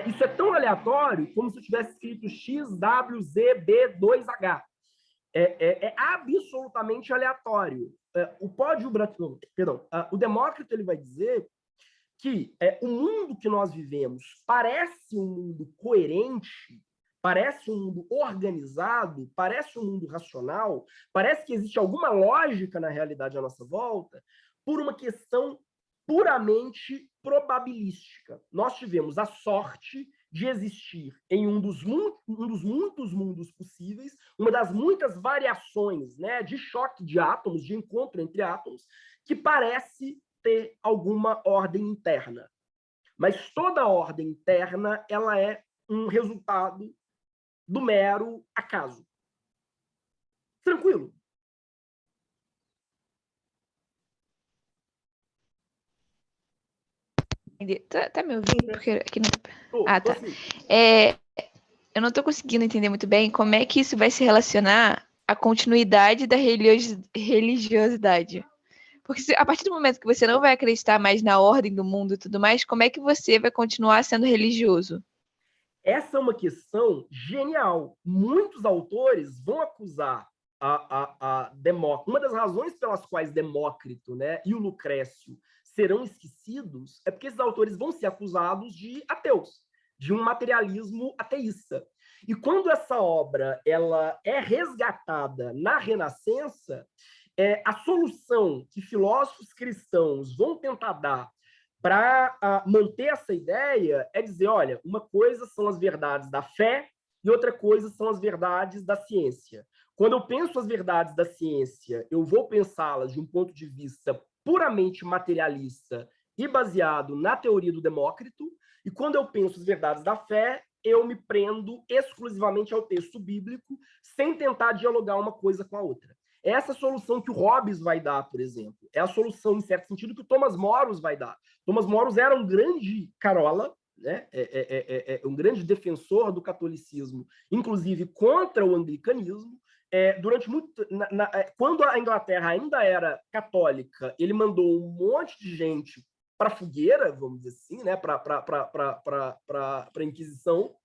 S1: Isso é tão aleatório como se eu tivesse escrito XWZB2H. É absolutamente aleatório. O Demócrito ele vai dizer que o mundo que nós vivemos parece um mundo coerente, parece um mundo organizado, parece um mundo racional, parece que existe alguma lógica na realidade à nossa volta, por uma questão puramente probabilística. Nós tivemos a sorte de existir em um dos muitos mundos possíveis, uma das muitas variações, né, de choque de átomos, de encontro entre átomos, que parece ter alguma ordem interna. Mas toda ordem interna ela é um resultado do mero acaso. Tranquilo?
S2: Tá me ouvindo? Porque aqui não...
S1: Tô
S2: tá.
S1: assim.
S2: Eu não tô conseguindo entender muito bem como é que isso vai se relacionar à continuidade da religiosidade. Porque a partir do momento que você não vai acreditar mais na ordem do mundo e tudo mais, como é que você vai continuar sendo religioso?
S1: Essa é uma questão genial. Muitos autores vão acusar a Demócrito. Uma das razões pelas quais Demócrito, né, e o Lucrécio serão esquecidos é porque esses autores vão ser acusados de ateus, de um materialismo ateísta. E quando essa obra ela é resgatada na Renascença, a solução que filósofos cristãos vão tentar dar para manter essa ideia é dizer, olha, uma coisa são as verdades da fé e outra coisa são as verdades da ciência. Quando eu penso as verdades da ciência, eu vou pensá-las de um ponto de vista puramente materialista e baseado na teoria do Demócrito, e quando eu penso as verdades da fé, eu me prendo exclusivamente ao texto bíblico, sem tentar dialogar uma coisa com a outra. Essa solução que o Hobbes vai dar, por exemplo, é a solução, em certo sentido, que o Thomas Moros vai dar. Thomas Moros era um grande carola, né? Um grande defensor do catolicismo, inclusive contra o anglicanismo. Durante muito, quando a Inglaterra ainda era católica, ele mandou um monte de gente para a fogueira, vamos dizer assim, né? Para a Inquisição.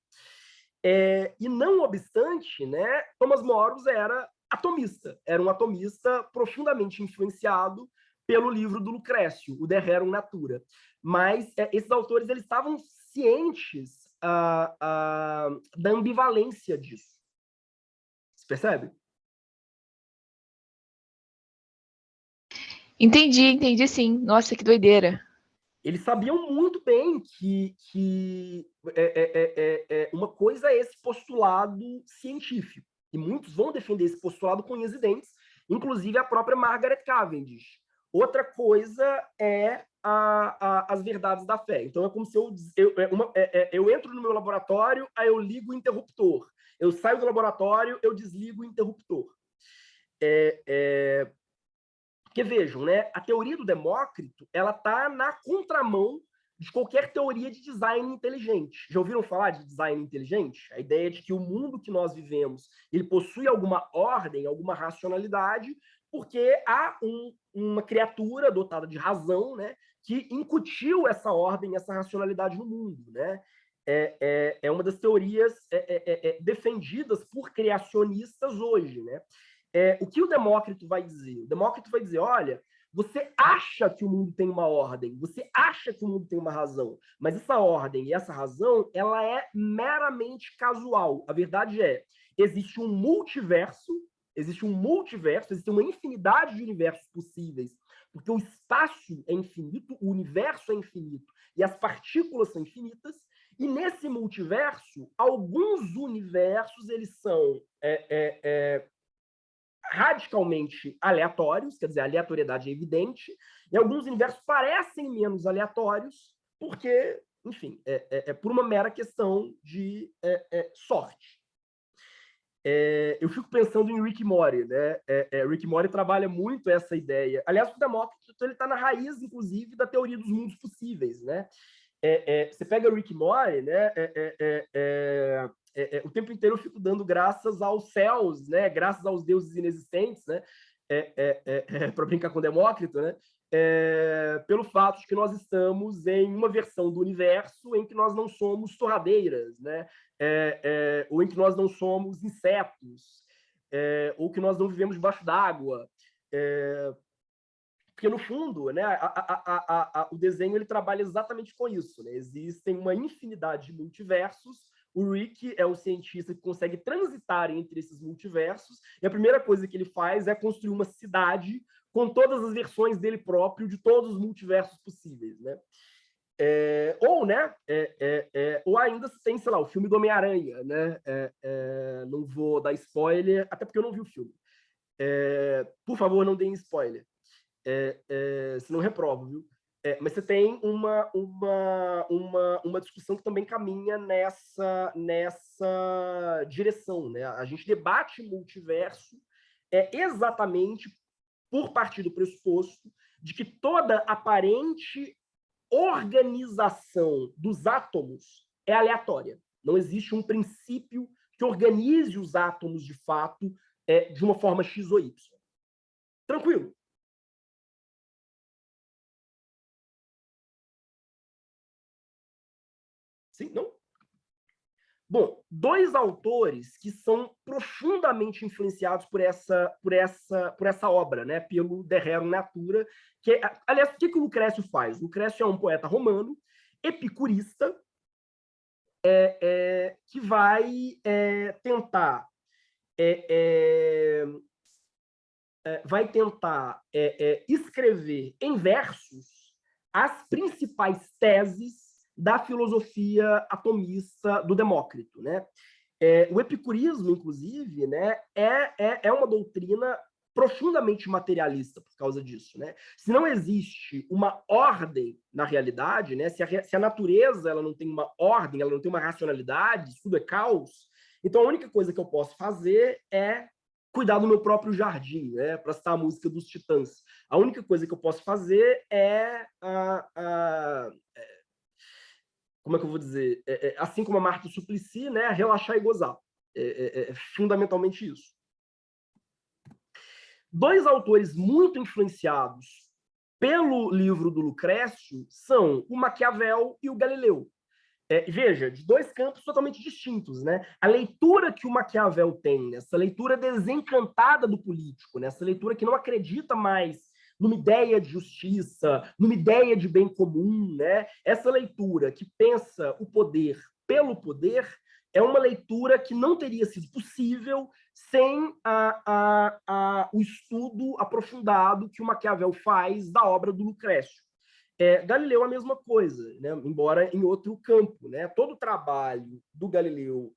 S1: E não obstante, né? Thomas Moros era um atomista profundamente influenciado pelo livro do Lucrécio, o De Rerum Natura. Mas esses autores eles estavam cientes da ambivalência disso. Você percebe?
S2: Entendi sim. Nossa, que doideira.
S1: Eles sabiam muito bem que uma coisa é esse postulado científico, e muitos vão defender esse postulado com unhas e dentes, inclusive a própria Margaret Cavendish. Outra coisa é as verdades da fé. Então, é como se eu entro no meu laboratório, aí eu ligo o interruptor. Eu saio do laboratório, eu desligo o interruptor. Porque vejam, né, a teoria do Demócrito ela está na contramão de qualquer teoria de design inteligente. Já ouviram falar de design inteligente? A ideia de que o mundo que nós vivemos ele possui alguma ordem, alguma racionalidade, porque há uma criatura dotada de razão, né, que incutiu essa ordem, essa racionalidade no mundo, né? É uma das teorias defendidas por criacionistas hoje, né? O que o Demócrito vai dizer? O Demócrito vai dizer, olha, você acha que o mundo tem uma ordem, você acha que o mundo tem uma razão, mas essa ordem e essa razão, ela é meramente casual. A verdade é, existe um multiverso, existe uma infinidade de universos possíveis, porque o espaço é infinito, o universo é infinito, e as partículas são infinitas, e nesse multiverso, alguns universos, eles são radicalmente aleatórios, quer dizer, a aleatoriedade é evidente, e alguns universos parecem menos aleatórios, porque, enfim, por uma mera questão de sorte. Eu fico pensando em Rick e Morty, né? Rick e Morty trabalha muito essa ideia. Aliás, o Demócrito ele está na raiz, inclusive, da teoria dos mundos possíveis, né? Você pega o Rick e Morty, né? O tempo inteiro eu fico dando graças aos céus, né? Graças aos deuses inexistentes, né? Para brincar com o Demócrito, né? Pelo fato de que nós estamos em uma versão do universo em que nós não somos torradeiras, né? Ou em que nós não somos insetos, ou que nós não vivemos debaixo d'água. Porque, no fundo, né, o desenho ele trabalha exatamente com isso. Né? Existem uma infinidade de multiversos. O Rick é o cientista que consegue transitar entre esses multiversos, e a primeira coisa que ele faz é construir uma cidade com todas as versões dele próprio de todos os multiversos possíveis. Né? Ou ainda tem, sei lá, o filme do Homem-Aranha. Né? Não vou dar spoiler, até porque eu não vi o filme. Por favor, não deem spoiler. Se não reprovo, viu? Mas você tem uma discussão que também caminha nessa direção. Né? A gente debate multiverso exatamente por partir do pressuposto de que toda aparente organização dos átomos é aleatória. Não existe um princípio que organize os átomos de fato de uma forma X ou Y. Tranquilo. Sim, não? Bom, dois autores que são profundamente influenciados por essa obra, né, pelo De Rerum Natura, que, aliás, o que o Lucrécio faz? O Lucrécio é um poeta romano, epicurista, que vai tentar escrever em versos as principais teses da filosofia atomista do Demócrito. Né? O epicurismo, inclusive, né, é uma doutrina profundamente materialista por causa disso. Né? Se não existe uma ordem na realidade, né, se a natureza ela não tem uma ordem, ela não tem uma racionalidade, tudo é caos, então a única coisa que eu posso fazer é cuidar do meu próprio jardim, né, para citar a música dos Titãs. A única coisa que eu posso fazer como é que eu vou dizer? Assim como a Marta Suplicy, né, relaxar e gozar. Fundamentalmente isso. Dois autores muito influenciados pelo livro do Lucrécio são o Maquiavel e o Galileu. Veja, de dois campos totalmente distintos. Né? A leitura que o Maquiavel tem, essa leitura desencantada do político, né? Essa leitura que não acredita mais numa ideia de justiça, numa ideia de bem comum, né? Essa leitura que pensa o poder pelo poder, é uma leitura que não teria sido possível sem o estudo aprofundado que o Maquiavel faz da obra do Lucrécio. Galileu é a mesma coisa, né? Embora em outro campo. Né? Todo o trabalho do Galileu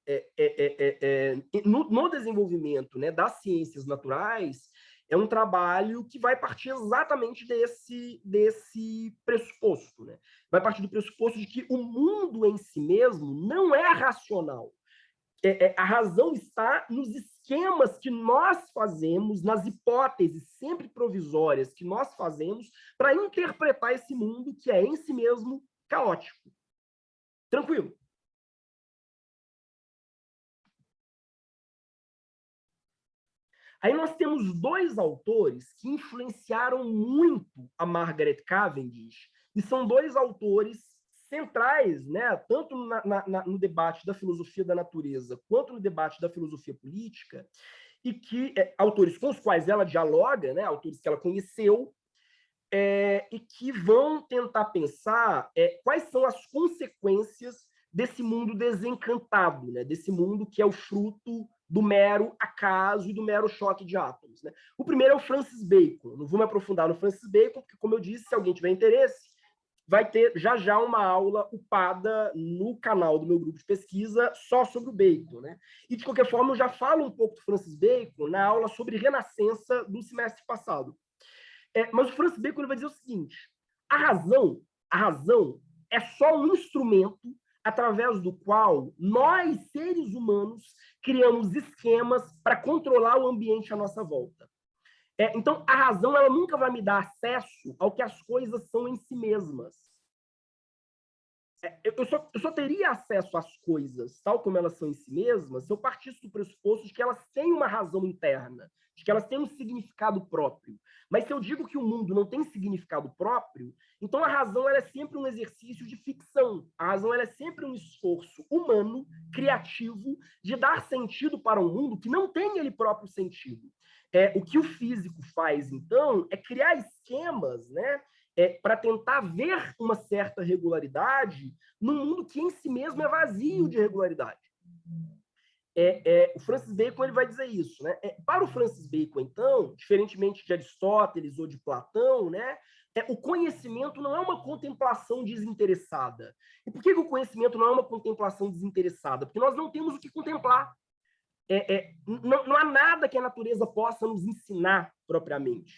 S1: no desenvolvimento, né, das ciências naturais é um trabalho que vai partir exatamente desse pressuposto. Né? Vai partir do pressuposto de que o mundo em si mesmo não é racional. A razão está nos esquemas que nós fazemos, nas hipóteses sempre provisórias que nós fazemos para interpretar esse mundo que é em si mesmo caótico. Tranquilo? Aí nós temos dois autores que influenciaram muito a Margaret Cavendish, e são dois autores centrais, né, tanto no debate da filosofia da natureza quanto no debate da filosofia política, e que autores com os quais ela dialoga, né, autores que ela conheceu, e que vão tentar pensar quais são as consequências desse mundo desencantado, né, desse mundo que é o fruto do mero acaso e do mero choque de átomos. Né? O primeiro é o Francis Bacon. Não vou me aprofundar no Francis Bacon, porque, como eu disse, se alguém tiver interesse, vai ter já uma aula upada no canal do meu grupo de pesquisa só sobre o Bacon. Né? E, de qualquer forma, eu já falo um pouco do Francis Bacon na aula sobre Renascença do semestre passado. Mas o Francis Bacon ele vai dizer o seguinte: a razão é só um instrumento através do qual nós, seres humanos, criamos esquemas para controlar o ambiente à nossa volta. Então, a razão ela nunca vai me dar acesso ao que as coisas são em si mesmas. Eu só teria acesso às coisas, tal como elas são em si mesmas, se eu partisse do pressuposto de que elas têm uma razão interna, de que elas têm um significado próprio. Mas se eu digo que o mundo não tem significado próprio, então a razão ela é sempre um exercício de ficção. A razão ela é sempre um esforço humano, criativo, de dar sentido para um mundo que não tem ele próprio sentido. O que o físico faz, então, é criar esquemas, né, para tentar ver uma certa regularidade num mundo que em si mesmo é vazio de regularidade. O Francis Bacon ele vai dizer isso. Né? Para o Francis Bacon, então, diferentemente de Aristóteles ou de Platão, né, o conhecimento não é uma contemplação desinteressada. E por que o conhecimento não é uma contemplação desinteressada? Porque nós não temos o que contemplar. Não há nada que a natureza possa nos ensinar propriamente.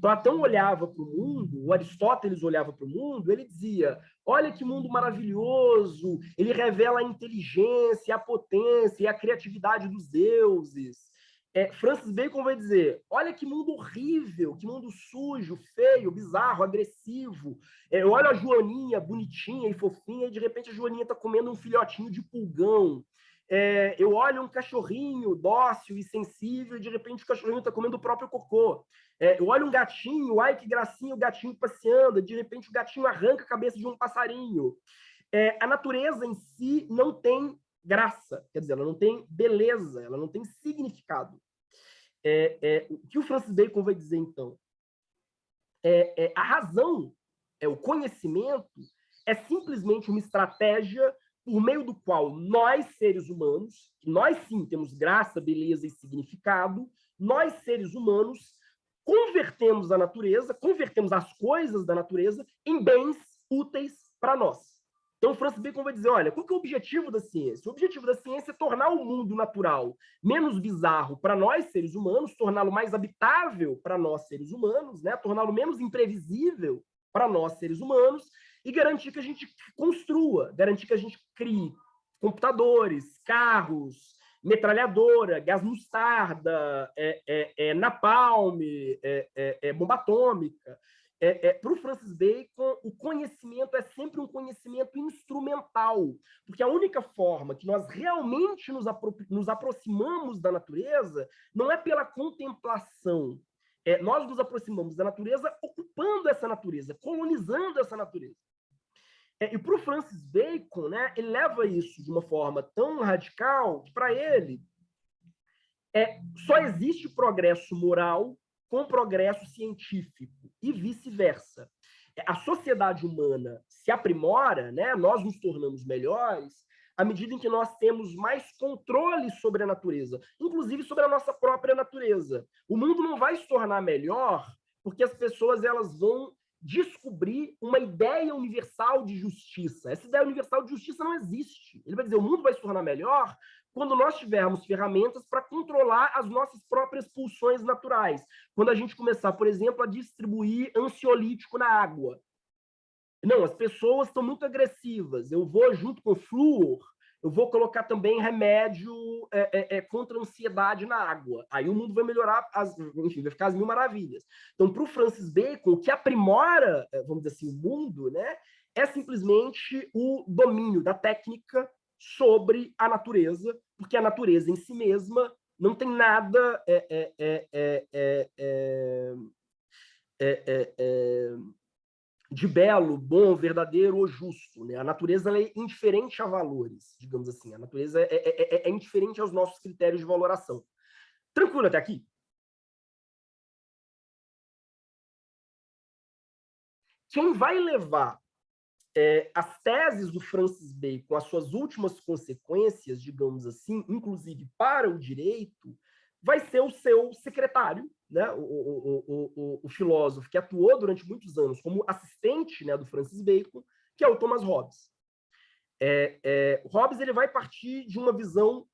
S1: Platão olhava para o mundo, o Aristóteles olhava para o mundo, ele dizia: olha que mundo maravilhoso, ele revela a inteligência, a potência e a criatividade dos deuses. Francis Bacon vai dizer: olha que mundo horrível, que mundo sujo, feio, bizarro, agressivo. Olha a Joaninha, bonitinha e fofinha, e de repente a Joaninha está comendo um filhotinho de pulgão. Eu olho um cachorrinho dócil e sensível, e de repente o cachorrinho está comendo o próprio cocô. Eu olho um gatinho, ai que gracinha, o gatinho passeando, de repente o gatinho arranca a cabeça de um passarinho. A natureza em si não tem graça, quer dizer, ela não tem beleza, ela não tem significado. O que o Francis Bacon vai dizer, então? A razão, o conhecimento, é simplesmente uma estratégia por meio do qual nós, seres humanos, nós sim temos graça, beleza e significado, nós, seres humanos, convertemos a natureza, convertemos as coisas da natureza em bens úteis para nós. Então, Francis Bacon vai dizer, olha, qual que é o objetivo da ciência? O objetivo da ciência é tornar o mundo natural menos bizarro para nós, seres humanos, torná-lo mais habitável para nós, seres humanos, né? Torná-lo menos imprevisível para nós, seres humanos, e garantir que a gente construa, garantir que a gente crie computadores, carros, metralhadora, gás mostarda, napalm, bomba atômica. Para o Francis Bacon, o conhecimento é sempre um conhecimento instrumental, porque a única forma que nós realmente nos aproximamos da natureza não é pela contemplação. Nós nos aproximamos da natureza ocupando essa natureza, colonizando essa natureza. E para o Francis Bacon, né, ele leva isso de uma forma tão radical que, para ele, só existe progresso moral com progresso científico e vice-versa. A sociedade humana se aprimora, né, nós nos tornamos melhores à medida em que nós temos mais controle sobre a natureza, inclusive sobre a nossa própria natureza. O mundo não vai se tornar melhor porque as pessoas elas vão descobrir uma ideia universal de justiça. Essa ideia universal de justiça não existe. Ele vai dizer, o mundo vai se tornar melhor quando nós tivermos ferramentas para controlar as nossas próprias pulsões naturais. Quando a gente começar, por exemplo, a distribuir ansiolítico na água. Não, as pessoas estão muito agressivas. Eu vou, junto com flúor, eu vou colocar também remédio contra a ansiedade na água. Aí o mundo vai melhorar, enfim, vai ficar as mil maravilhas. Então, para o Francis Bacon, o que aprimora, vamos dizer assim, o mundo, né, é simplesmente o domínio da técnica sobre a natureza, porque a natureza em si mesma não tem nada de belo, bom, verdadeiro ou justo. Né? A natureza é indiferente a valores, digamos assim. A natureza é indiferente aos nossos critérios de valoração. Tranquilo até aqui? Quem vai levar as teses do Francis Bacon, as suas últimas consequências, digamos assim, inclusive para o direito, vai ser o seu secretário, né? o filósofo que atuou durante muitos anos como assistente, né, do Francis Bacon, que é o Thomas Hobbes. Hobbes ele vai partir de uma visão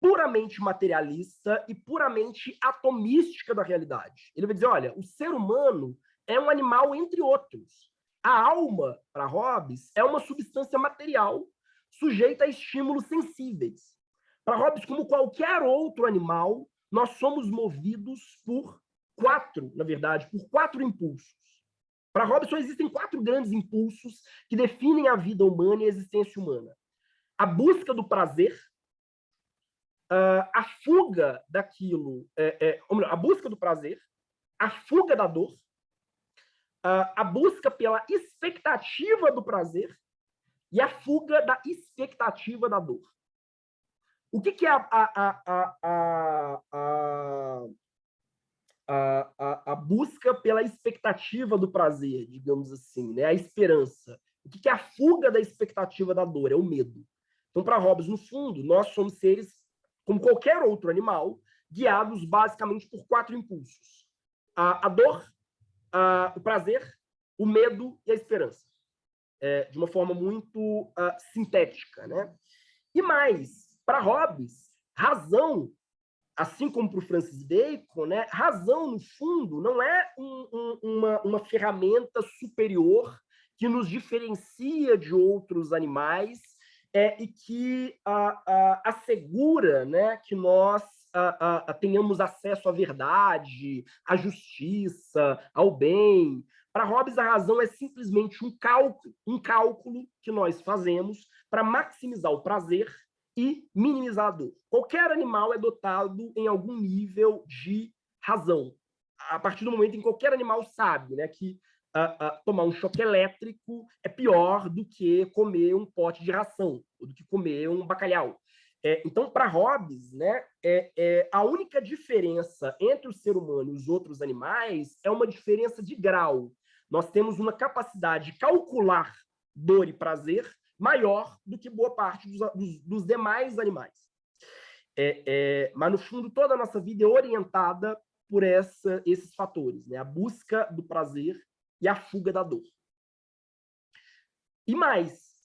S1: puramente materialista e puramente atomística da realidade. Ele vai dizer, olha, o ser humano é um animal entre outros. A alma, para Hobbes, é uma substância material sujeita a estímulos sensíveis. Para Hobbes, como qualquer outro animal, nós somos movidos por quatro impulsos. Para Hobbes, só existem 4 grandes impulsos que definem a vida humana e a existência humana. A busca do prazer, a fuga daquilo, a busca do prazer, a fuga da dor, a busca pela expectativa do prazer e a fuga da expectativa da dor. O que é a busca pela expectativa do prazer, digamos assim, né? A esperança? O que é a fuga da expectativa da dor? É o medo. Então, para Hobbes, no fundo, nós somos seres, como qualquer outro animal, guiados basicamente por 4 impulsos. A dor, o prazer, o medo e a esperança. De uma forma muito sintética. Né? E mais, para Hobbes, razão, assim como para o Francis Bacon, né, razão, no fundo, não é uma ferramenta superior que nos diferencia de outros animais e que assegura, né, que nós tenhamos acesso à verdade, à justiça, ao bem. Para Hobbes, a razão é simplesmente um cálculo que nós fazemos para maximizar o prazer e minimizar a dor. Qualquer animal é dotado em algum nível de razão. A partir do momento em que qualquer animal sabe, né, que tomar um choque elétrico é pior do que comer um pote de ração, ou do que comer um bacalhau. Então, para Hobbes, né, a única diferença entre o ser humano e os outros animais é uma diferença de grau. Nós temos uma capacidade de calcular dor e prazer maior do que boa parte dos demais animais. Mas, no fundo, toda a nossa vida é orientada por esses fatores, né? A busca do prazer e a fuga da dor. E mais,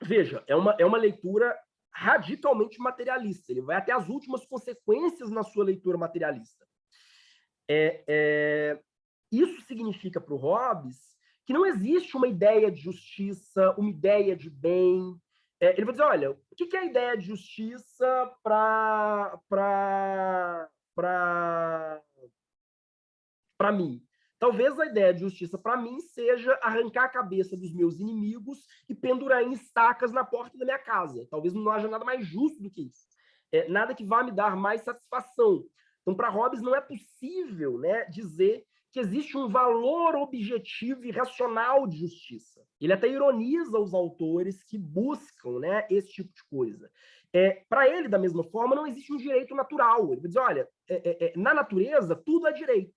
S1: veja, é uma leitura radicalmente materialista. Ele vai até as últimas consequências na sua leitura materialista. Isso significa para o Hobbes que não existe uma ideia de justiça, uma ideia de bem. Ele vai dizer, olha, o que é a ideia de justiça para mim? Talvez a ideia de justiça para mim seja arrancar a cabeça dos meus inimigos e pendurar em estacas na porta da minha casa. Talvez não haja nada mais justo do que isso. Nada que vá me dar mais satisfação. Então, para Hobbes, não é possível, né, dizer que existe um valor objetivo e racional de justiça. Ele até ironiza os autores que buscam, né, esse tipo de coisa. Para ele, da mesma forma, não existe um direito natural. Ele diz, olha, na natureza, tudo é direito.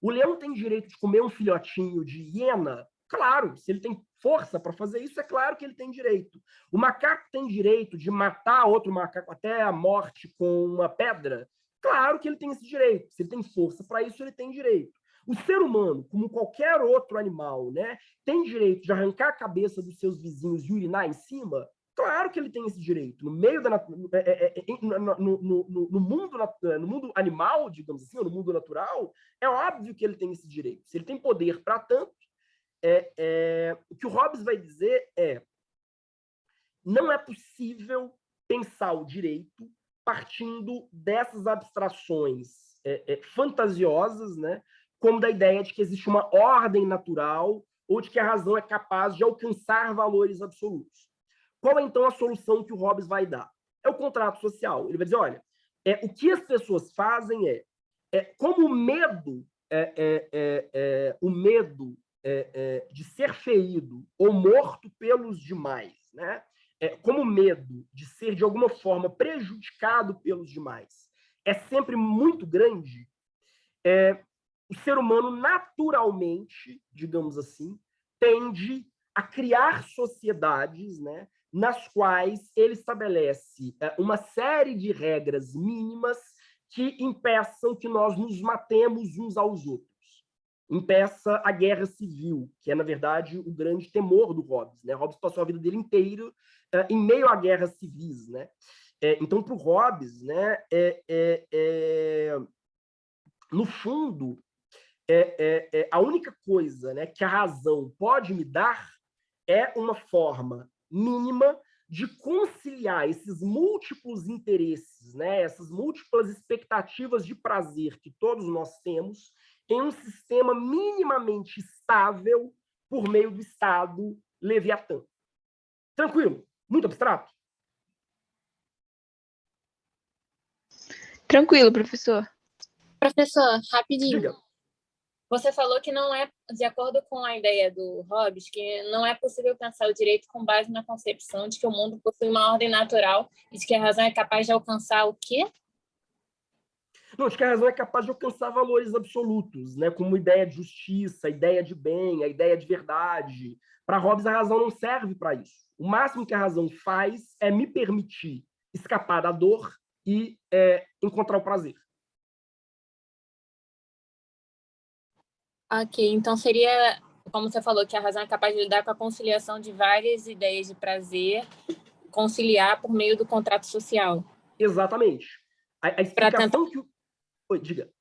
S1: O leão tem direito de comer um filhotinho de hiena Claro, se ele tem força para fazer isso, é claro que ele tem direito. O macaco tem direito de matar outro macaco até a morte com uma pedra? Claro que ele tem esse direito. Se ele tem força para isso, ele tem direito. O ser humano, como qualquer outro animal, né, tem direito de arrancar a cabeça dos seus vizinhos e urinar em cima? Claro que ele tem esse direito. No meio da no mundo animal, digamos assim, ou no mundo natural, é óbvio que ele tem esse direito. Se ele tem poder para tanto, o que o Hobbes vai dizer é: não é possível pensar o direito partindo dessas abstrações fantasiosas, né, como da ideia de que existe uma ordem natural ou de que a razão é capaz de alcançar valores absolutos. Qual é, então, a solução que o Hobbes vai dar? É o contrato social. Ele vai dizer, olha, o que as pessoas fazem como o medo de ser ferido ou morto pelos demais, né? Como o medo de ser, de alguma forma, prejudicado pelos demais é sempre muito grande, o ser humano naturalmente, digamos assim, tende a criar sociedades, né, nas quais ele estabelece uma série de regras mínimas que impeçam que nós nos matemos uns aos outros. Impeça a guerra civil, que é, na verdade, o grande temor do Hobbes. Né? Hobbes passou a vida dele inteira em meio a guerras civis. Né? Então, para o Hobbes, né, no fundo, a única coisa, né, que a razão pode me dar é uma forma mínima de conciliar esses múltiplos interesses, né, essas múltiplas expectativas de prazer que todos nós temos, em um sistema minimamente estável por meio do Estado Leviatã. Tranquilo? Muito abstrato?
S2: Tranquilo, professor.
S3: Professor, rapidinho.
S1: Diga.
S3: Você falou que não é, de acordo com a ideia do Hobbes, que não é possível pensar o direito com base na concepção de que o mundo possui uma ordem natural e de que a razão é capaz de alcançar o quê?
S1: Não, de que a razão é capaz de alcançar valores absolutos, né? Como ideia de justiça, a ideia de bem, a ideia de verdade. Para Hobbes, a razão não serve para isso. O máximo que a razão faz é me permitir escapar da dor e encontrar o prazer.
S3: Ok, então seria, como você falou, que a razão é capaz de lidar com a conciliação de várias ideias de prazer, conciliar por meio do contrato social.
S1: Exatamente. A explicação que... Oi, diga.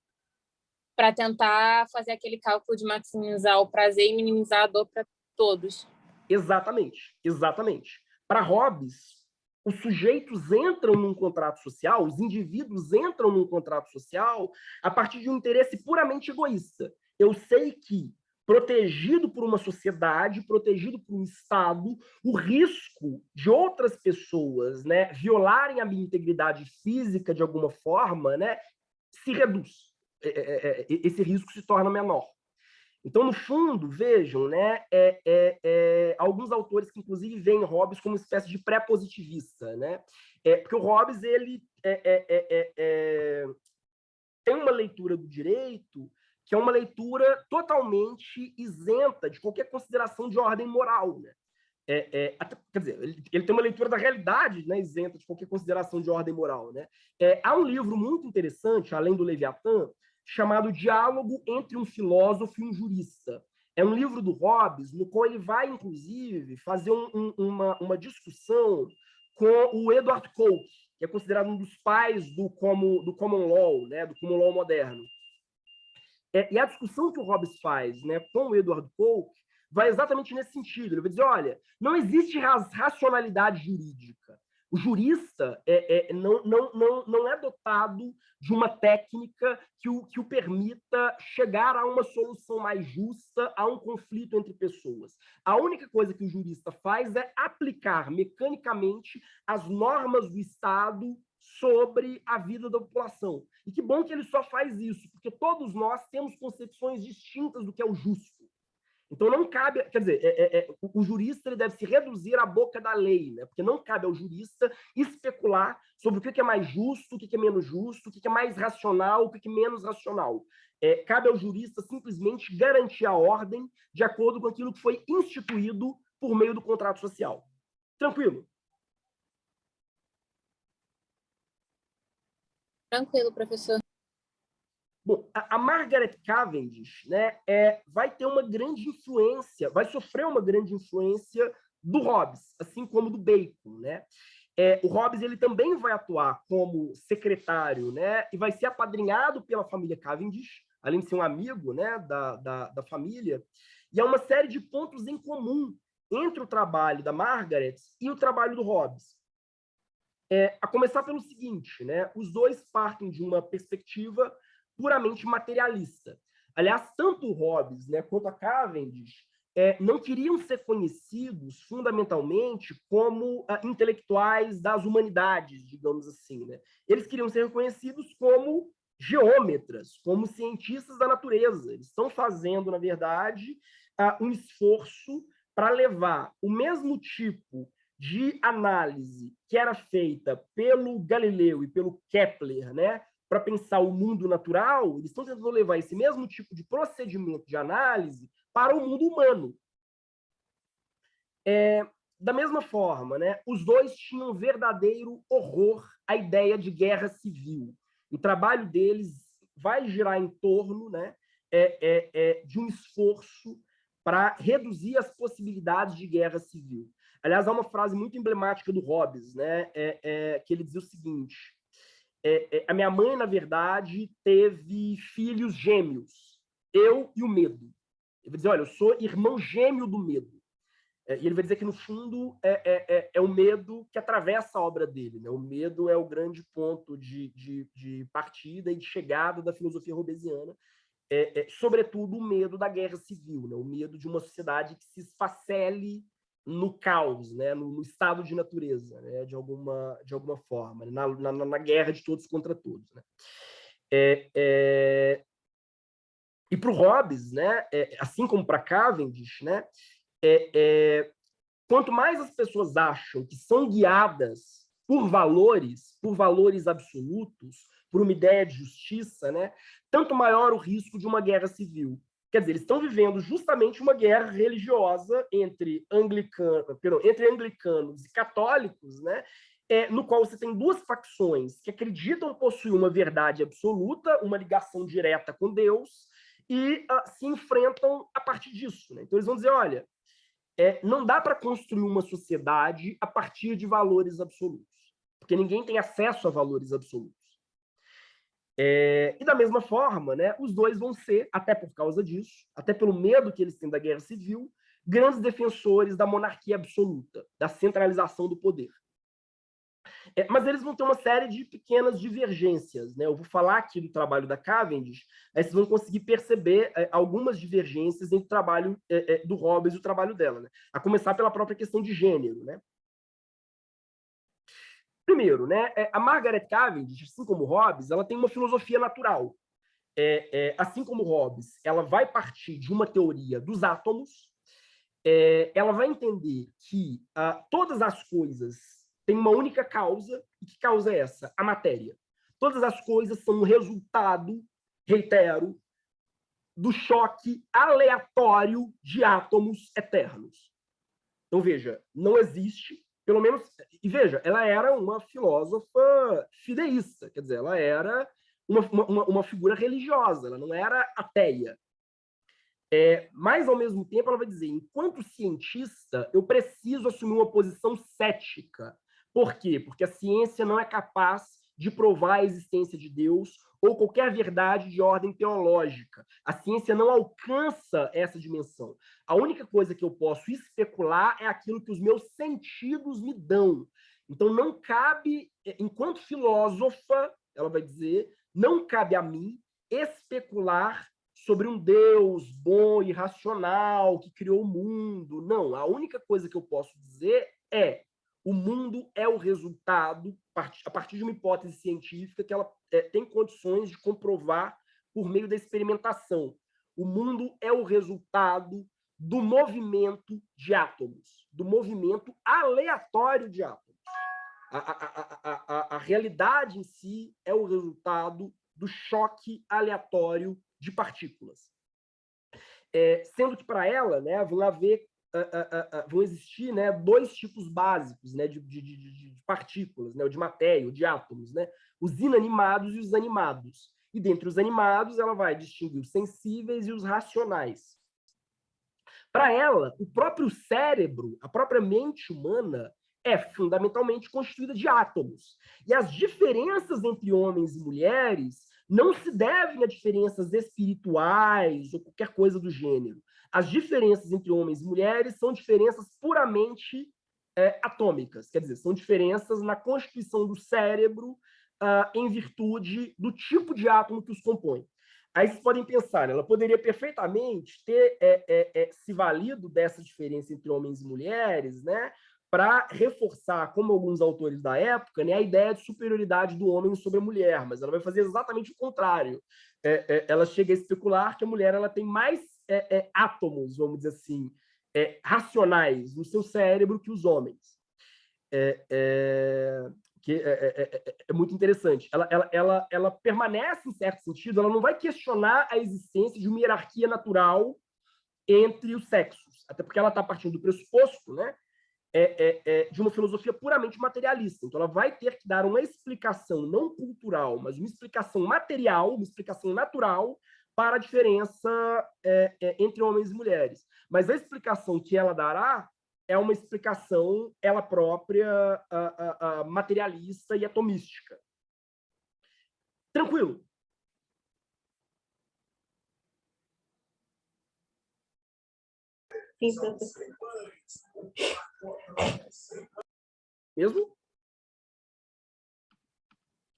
S3: Para tentar fazer aquele cálculo de maximizar o prazer e minimizar a dor para todos.
S1: Exatamente, exatamente. Para Hobbes, os sujeitos entram num contrato social, os indivíduos entram num contrato social a partir de um interesse puramente egoísta. Eu sei que, protegido por uma sociedade, protegido por um Estado, o risco de outras pessoas, né, violarem a minha integridade física de alguma forma, né, se reduz. Esse risco se torna menor. Então, no fundo, vejam, né, alguns autores que, inclusive, veem Hobbes como uma espécie de pré-positivista, né? Porque o Hobbes ele, tem uma leitura do direito que é uma leitura totalmente isenta de qualquer consideração de ordem moral, né? Quer dizer, ele tem uma leitura da realidade, né, isenta de qualquer consideração de ordem moral. Né? Há um livro muito interessante, além do Leviatã, chamado Diálogo entre um Filósofo e um Jurista. É um livro do Hobbes, no qual ele vai, inclusive, fazer uma discussão com o Edward Coke, que é considerado um dos pais do common law, né, do common law moderno. E a discussão que o Hobbes faz, né, com o Edward Coke vai exatamente nesse sentido. Ele vai dizer, olha, não existe racionalidade jurídica. O jurista não é dotado de uma técnica que o permita chegar a uma solução mais justa a um conflito entre pessoas. A única coisa que o jurista faz é aplicar mecanicamente as normas do Estado sobre a vida da população. E que bom que ele só faz isso, porque todos nós temos concepções distintas do que é o justo. Então, não cabe... Quer dizer, o jurista ele deve se reduzir à boca da lei, né? Porque não cabe ao jurista especular sobre o que é mais justo, o que é menos justo, o que é mais racional, o que é menos racional. Cabe ao jurista simplesmente garantir a ordem de acordo com aquilo que foi instituído por meio do contrato social. Tranquilo?
S3: Tranquilo, professor.
S1: Bom, a Margaret Cavendish, né, vai ter uma grande influência, vai sofrer uma grande influência do Hobbes, assim como do Bacon, né? O Hobbes ele também vai atuar como secretário, né, e vai ser apadrinhado pela família Cavendish, além de ser um amigo, né, da família, e há uma série de pontos em comum entre o trabalho da Margaret e o trabalho do Hobbes. A começar pelo seguinte, né, os dois partem de uma perspectiva puramente materialista. Aliás, tanto o Hobbes, né, quanto a Cavendish não queriam ser conhecidos fundamentalmente como intelectuais das humanidades, digamos assim, né? Eles queriam ser reconhecidos como geômetras, como cientistas da natureza. Eles estão fazendo, na verdade, um esforço para levar o mesmo tipo de análise que era feita pelo Galileu e pelo Kepler, né, para pensar o mundo natural. Eles estão tentando levar esse mesmo tipo de procedimento de análise para o mundo humano. Da mesma forma, né, os dois tinham um verdadeiro horror à ideia de guerra civil. O trabalho deles vai girar em torno, né, de um esforço para reduzir as possibilidades de guerra civil. Aliás, há uma frase muito emblemática do Hobbes, né, que ele dizia o seguinte: a minha mãe, na verdade, teve filhos gêmeos, eu e o medo. Ele vai dizer, olha, eu sou irmão gêmeo do medo. E ele vai dizer que, no fundo, é o medo que atravessa a obra dele, né? O medo é o grande ponto de partida e de chegada da filosofia hobbesiana, sobretudo o medo da guerra civil, né? O medo de uma sociedade que se esfacele no caos, né? No estado de natureza, né? de alguma forma, né? na guerra de todos contra todos. Né? E para o Hobbes, né? Assim como para Cavendish, né? Quanto mais as pessoas acham que são guiadas por valores absolutos, por uma ideia de justiça, né, tanto maior o risco de uma guerra civil. Quer dizer, eles estão vivendo justamente uma guerra religiosa entre anglicanos e católicos, né, no qual você tem duas facções que acreditam possuir uma verdade absoluta, uma ligação direta com Deus, e se enfrentam a partir disso. Né? Então, eles vão dizer, olha, não dá para construir uma sociedade a partir de valores absolutos, porque ninguém tem acesso a valores absolutos. E da mesma forma, né, os dois vão ser, até por causa disso, até pelo medo que eles têm da guerra civil, grandes defensores da monarquia absoluta, da centralização do poder. Mas eles vão ter uma série de pequenas divergências. Né? Eu vou falar aqui do trabalho da Cavendish, aí vocês vão conseguir perceber algumas divergências entre o trabalho do Hobbes e o trabalho dela. Né? A começar pela própria questão de gênero. Né? Primeiro, né, a Margaret Cavendish, assim como Hobbes, ela tem uma filosofia natural. Assim como Hobbes, ela vai partir de uma teoria dos átomos, ela vai entender que todas as coisas têm uma única causa, e que causa é essa? A matéria. Todas as coisas são um resultado, reitero, do choque aleatório de átomos eternos. Então, veja, não existe, pelo menos... E veja, ela era uma filósofa fideísta, quer dizer, ela era uma figura religiosa, ela não era ateia. Mas, ao mesmo tempo, ela vai dizer, enquanto cientista, eu preciso assumir uma posição cética. Por quê? Porque a ciência não é capaz de provar a existência de Deus ou qualquer verdade de ordem teológica. A ciência não alcança essa dimensão. A única coisa que eu posso especular é aquilo que os meus sentidos me dão. Então, não cabe, enquanto filósofa, ela vai dizer, não cabe a mim especular sobre um Deus bom e racional que criou o mundo. Não, a única coisa que eu posso dizer é o mundo é o resultado, a partir de uma hipótese científica que ela tem condições de comprovar por meio da experimentação. O mundo é o resultado do movimento de átomos, do movimento aleatório de átomos. A realidade em si é o resultado do choque aleatório de partículas. Sendo que, para ela, né, vão existir, né, dois tipos básicos, né, de partículas, né, ou de matéria, ou de átomos, né, os inanimados e os animados. E dentre os animados, ela vai distinguir os sensíveis e os racionais. Para ela, o próprio cérebro, a própria mente humana, é fundamentalmente constituída de átomos. E as diferenças entre homens e mulheres não se devem a diferenças espirituais ou qualquer coisa do gênero. As diferenças entre homens e mulheres são diferenças puramente atômicas, quer dizer, são diferenças na constituição do cérebro em virtude do tipo de átomo que os compõe. Aí vocês podem pensar, ela poderia perfeitamente ter se valido dessa diferença entre homens e mulheres, né, para reforçar, como alguns autores da época, né, a ideia de superioridade do homem sobre a mulher, mas ela vai fazer exatamente o contrário. Ela chega a especular que a mulher ela tem mais átomos, vamos dizer assim, racionais no seu cérebro que os homens. Que é muito interessante. Ela permanece, em certo sentido, ela não vai questionar a existência de uma hierarquia natural entre os sexos, até porque ela está partindo do pressuposto, né, de uma filosofia puramente materialista. Então, ela vai ter que dar uma explicação não cultural, mas uma explicação material, uma explicação natural para a diferença entre homens e mulheres. Mas a explicação que ela dará é uma explicação, ela própria, materialista e atomística. Tranquilo?
S3: Sim, professor.
S1: Mesmo?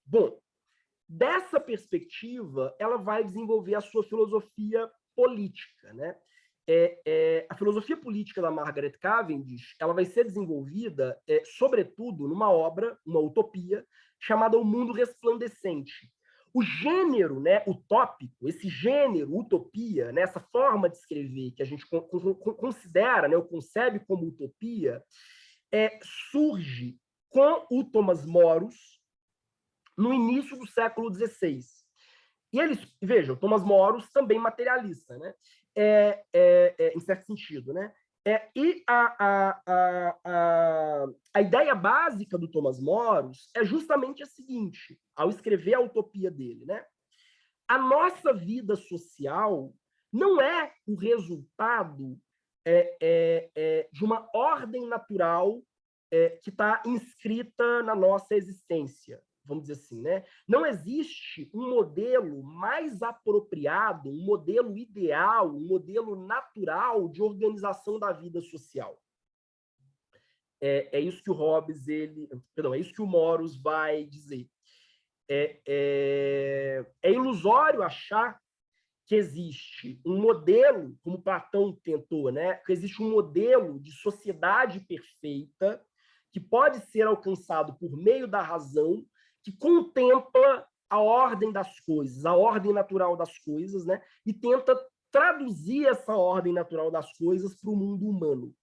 S1: Bom, dessa perspectiva, ela vai desenvolver a sua filosofia política, né? A filosofia política da Margaret Cavendish, ela vai ser desenvolvida, sobretudo, numa obra, uma utopia, chamada O Mundo Resplandecente. O gênero, né, utópico, esse gênero, utopia, né, essa forma de escrever que a gente considera, né, ou concebe como utopia, surge com o Thomas Moros no início do século XVI. E eles, vejam, Thomas Moros também materialista, né? Em certo sentido, né? E a ideia básica do Thomas Moros é justamente a seguinte, ao escrever a utopia dele, né? A nossa vida social não é o resultado de uma ordem natural que está inscrita na nossa existência, vamos dizer assim, né? Não existe um modelo mais apropriado, um modelo ideal, um modelo natural de organização da vida social. É isso que o Hobbes, é isso que o Moros vai dizer. É ilusório achar que existe um modelo, como Platão tentou, né? Que existe um modelo de sociedade perfeita que pode ser alcançado por meio da razão, que contempla a ordem das coisas, a ordem natural das coisas, né? E tenta traduzir essa ordem natural das coisas para o mundo humano.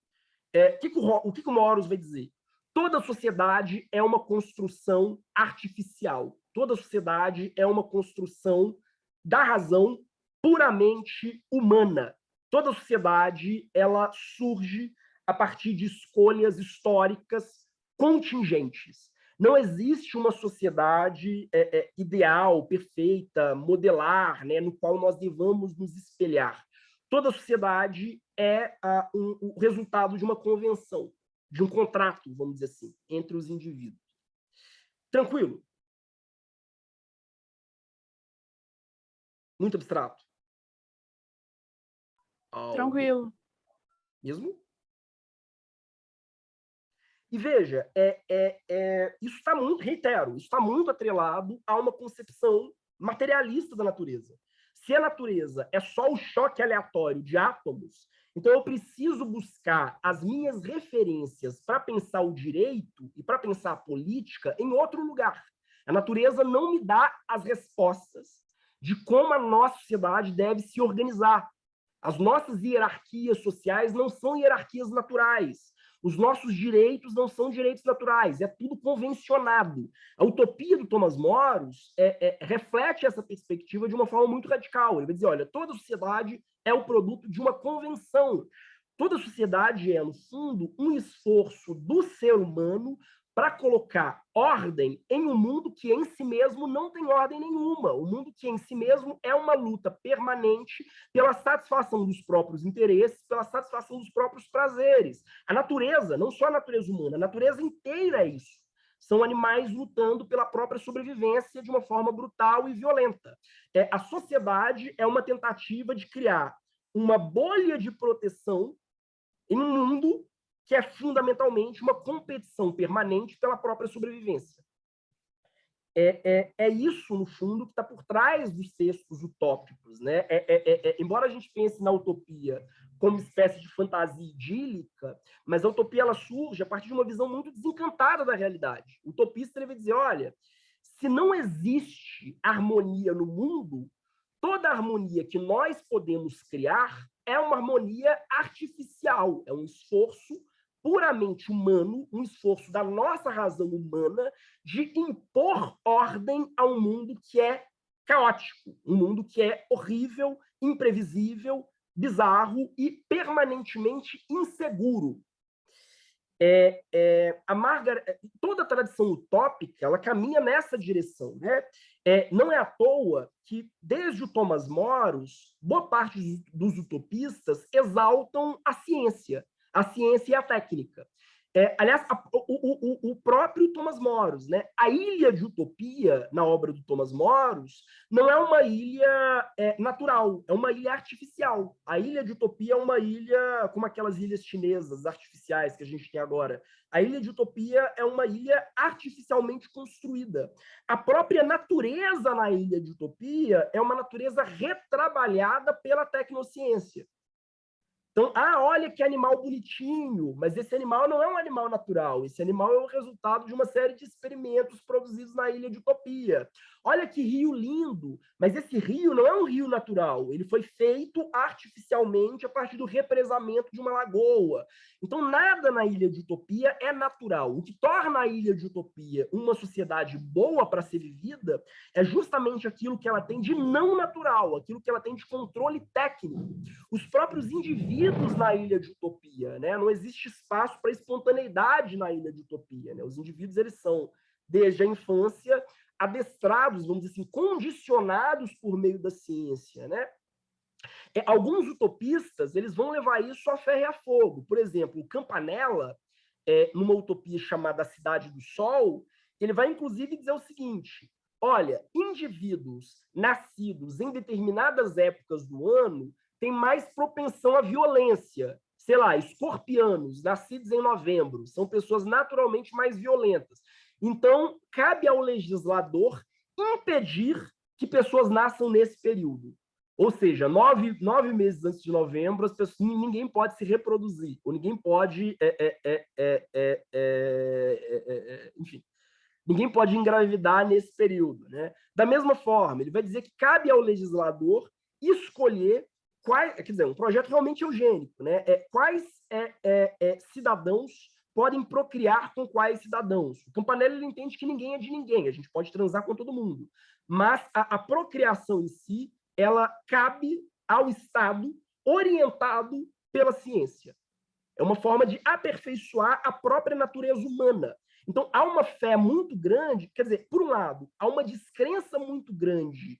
S1: O que o Moros vai dizer? Toda sociedade é uma construção artificial. Toda sociedade é uma construção da razão puramente humana. Toda sociedade ela surge a partir de escolhas históricas contingentes. Não existe uma sociedade ideal, perfeita, modelar, né, no qual nós devamos nos espelhar. Toda sociedade é o resultado de uma convenção, de um contrato, vamos dizer assim, entre os indivíduos. Tranquilo? Muito abstrato?
S2: Tranquilo.
S1: Mesmo? E veja, isso está muito, reitero, isso está muito atrelado a uma concepção materialista da natureza. Se a natureza é só o choque aleatório de átomos, então eu preciso buscar as minhas referências para pensar o direito e para pensar a política em outro lugar. A natureza não me dá as respostas de como a nossa sociedade deve se organizar. As nossas hierarquias sociais não são hierarquias naturais. Os nossos direitos não são direitos naturais, é tudo convencionado. A utopia do Thomas Moros reflete essa perspectiva de uma forma muito radical. Ele vai dizer, olha, toda sociedade é o produto de uma convenção. Toda sociedade é, no fundo, um esforço do ser humano para colocar ordem em um mundo que em si mesmo não tem ordem nenhuma. O mundo que em si mesmo é uma luta permanente pela satisfação dos próprios interesses, pela satisfação dos próprios prazeres. A natureza, não só a natureza humana, a natureza inteira é isso. São animais lutando pela própria sobrevivência de uma forma brutal e violenta. A sociedade é uma tentativa de criar uma bolha de proteção em um mundo que é fundamentalmente uma competição permanente pela própria sobrevivência. É isso, no fundo, que está por trás dos textos utópicos, né? Embora a gente pense na utopia como espécie de fantasia idílica, mas a utopia ela surge a partir de uma visão muito desencantada da realidade. O utopista ele vai dizer, olha, se não existe harmonia no mundo, toda harmonia que nós podemos criar é uma harmonia artificial, é um esforço puramente humano, um esforço da nossa razão humana de impor ordem a um mundo que é caótico, um mundo que é horrível, imprevisível, bizarro e permanentemente inseguro. Toda a tradição utópica ela caminha nessa direção, né? Não é à toa que, desde o Thomas Moros, boa parte dos utopistas exaltam a ciência e a técnica. Aliás, o próprio Thomas Moros, né? A ilha de utopia, na obra do Thomas Moros, não é uma ilha natural, é uma ilha artificial. A ilha de utopia é uma ilha como aquelas ilhas chinesas artificiais que a gente tem agora. A ilha de utopia é uma ilha artificialmente construída. A própria natureza na ilha de utopia é uma natureza retrabalhada pela tecnociência. Então, olha que animal bonitinho, mas esse animal não é um animal natural, esse animal é o resultado de uma série de experimentos produzidos na ilha de utopia. Olha que rio lindo, mas esse rio não é um rio natural, ele foi feito artificialmente a partir do represamento de uma lagoa. Então, nada na ilha de utopia é natural. O que torna a ilha de utopia uma sociedade boa para ser vivida é justamente aquilo que ela tem de não natural, aquilo que ela tem de controle técnico. Os próprios indivíduos na ilha de utopia, né? Não existe espaço para espontaneidade na ilha de utopia, né? Os indivíduos eles são, desde a infância, adestrados, vamos dizer assim, condicionados por meio da ciência, né? Alguns utopistas eles vão levar isso a ferro e a fogo. Por exemplo, o Campanella, numa utopia chamada A Cidade do Sol, ele vai inclusive dizer o seguinte: olha, indivíduos nascidos em determinadas épocas do ano têm mais propensão à violência. Sei lá, escorpianos, nascidos em novembro, são pessoas naturalmente mais violentas. Então, cabe ao legislador impedir que pessoas nasçam nesse período. Ou seja, 9 meses antes de novembro, as pessoas, ninguém pode se reproduzir, ou ninguém pode, enfim, ninguém pode engravidar nesse período, né? Da mesma forma, ele vai dizer que cabe ao legislador escolher quais, quer dizer, um projeto realmente eugênico, né? Quais cidadãos podem procriar com quais cidadãos. O Campanella ele entende que ninguém é de ninguém, a gente pode transar com todo mundo, mas a procriação em si ela cabe ao Estado orientado pela ciência. É uma forma de aperfeiçoar a própria natureza humana. Então, há uma fé muito grande, quer dizer, por um lado, há uma descrença muito grande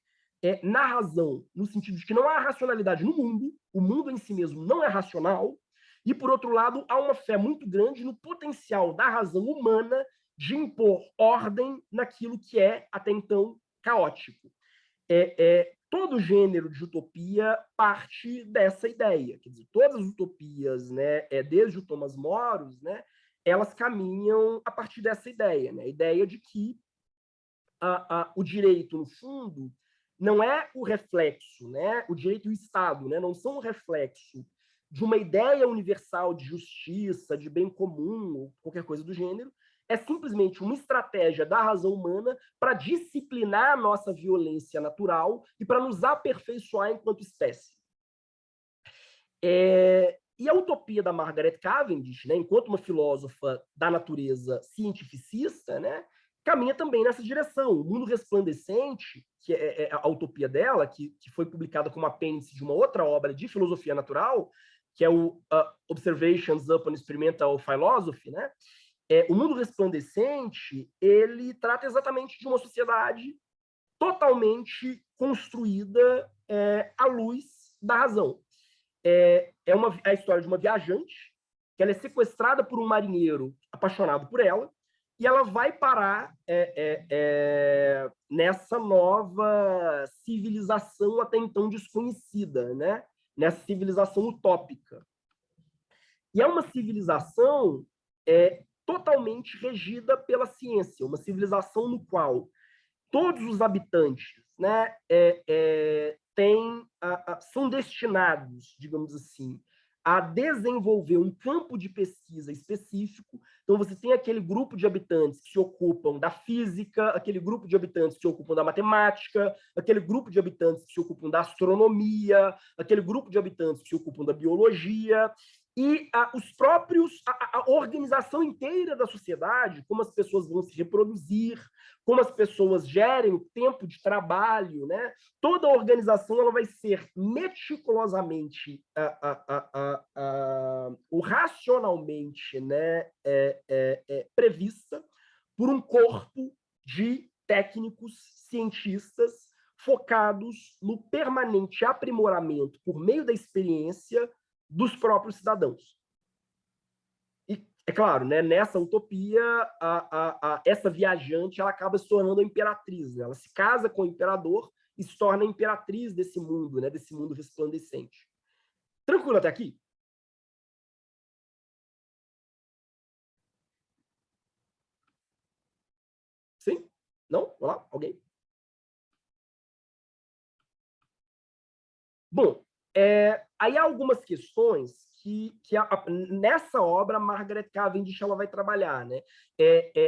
S1: na razão, no sentido de que não há racionalidade no mundo, o mundo em si mesmo não é racional, e, por outro lado, há uma fé muito grande no potencial da razão humana de impor ordem naquilo que é, até então, caótico. Todo gênero de utopia parte dessa ideia. Quer dizer, todas as utopias, né, desde o Thomas Moros, né, elas caminham a partir dessa ideia, né, a ideia de que o direito, no fundo, não é o reflexo, né, o direito e o Estado, né, não são o reflexo de uma ideia universal de justiça, de bem comum, ou qualquer coisa do gênero, é simplesmente uma estratégia da razão humana para disciplinar a nossa violência natural e para nos aperfeiçoar enquanto espécie. E a utopia da Margaret Cavendish, né, enquanto uma filósofa da natureza cientificista, né, caminha também nessa direção. O Mundo Resplandecente, que é a utopia dela, que foi publicada como apêndice de uma outra obra de filosofia natural, que é o Observations upon Experimental Philosophy, né? O Mundo Resplandecente, ele trata exatamente de uma sociedade totalmente construída à luz da razão. É a história de uma viajante, que ela é sequestrada por um marinheiro apaixonado por ela, e ela vai parar nessa nova civilização até então desconhecida, né? Nessa civilização utópica. E é uma civilização totalmente regida pela ciência, uma civilização no qual todos os habitantes, né, são destinados, digamos assim, a desenvolver um campo de pesquisa específico. Então, você tem aquele grupo de habitantes que se ocupam da física, aquele grupo de habitantes que se ocupam da matemática, aquele grupo de habitantes que se ocupam da astronomia, aquele grupo de habitantes que se ocupam da biologia, e a organização inteira da sociedade, como as pessoas vão se reproduzir, como as pessoas gerem o tempo de trabalho, né? Toda a organização ela vai ser meticulosamente ou racionalmente, né, prevista por um corpo de técnicos, cientistas, focados no permanente aprimoramento por meio da experiência dos próprios cidadãos. E, é claro, né, nessa utopia, essa viajante ela acaba se tornando a imperatriz. Né? Ela se casa com o imperador e se torna a imperatriz desse mundo, né, desse mundo resplandecente. Tranquilo até aqui? Sim? Não? Vamos lá? Alguém? Bom, aí há algumas questões que nessa obra, Margaret Cavendish ela vai trabalhar. Né?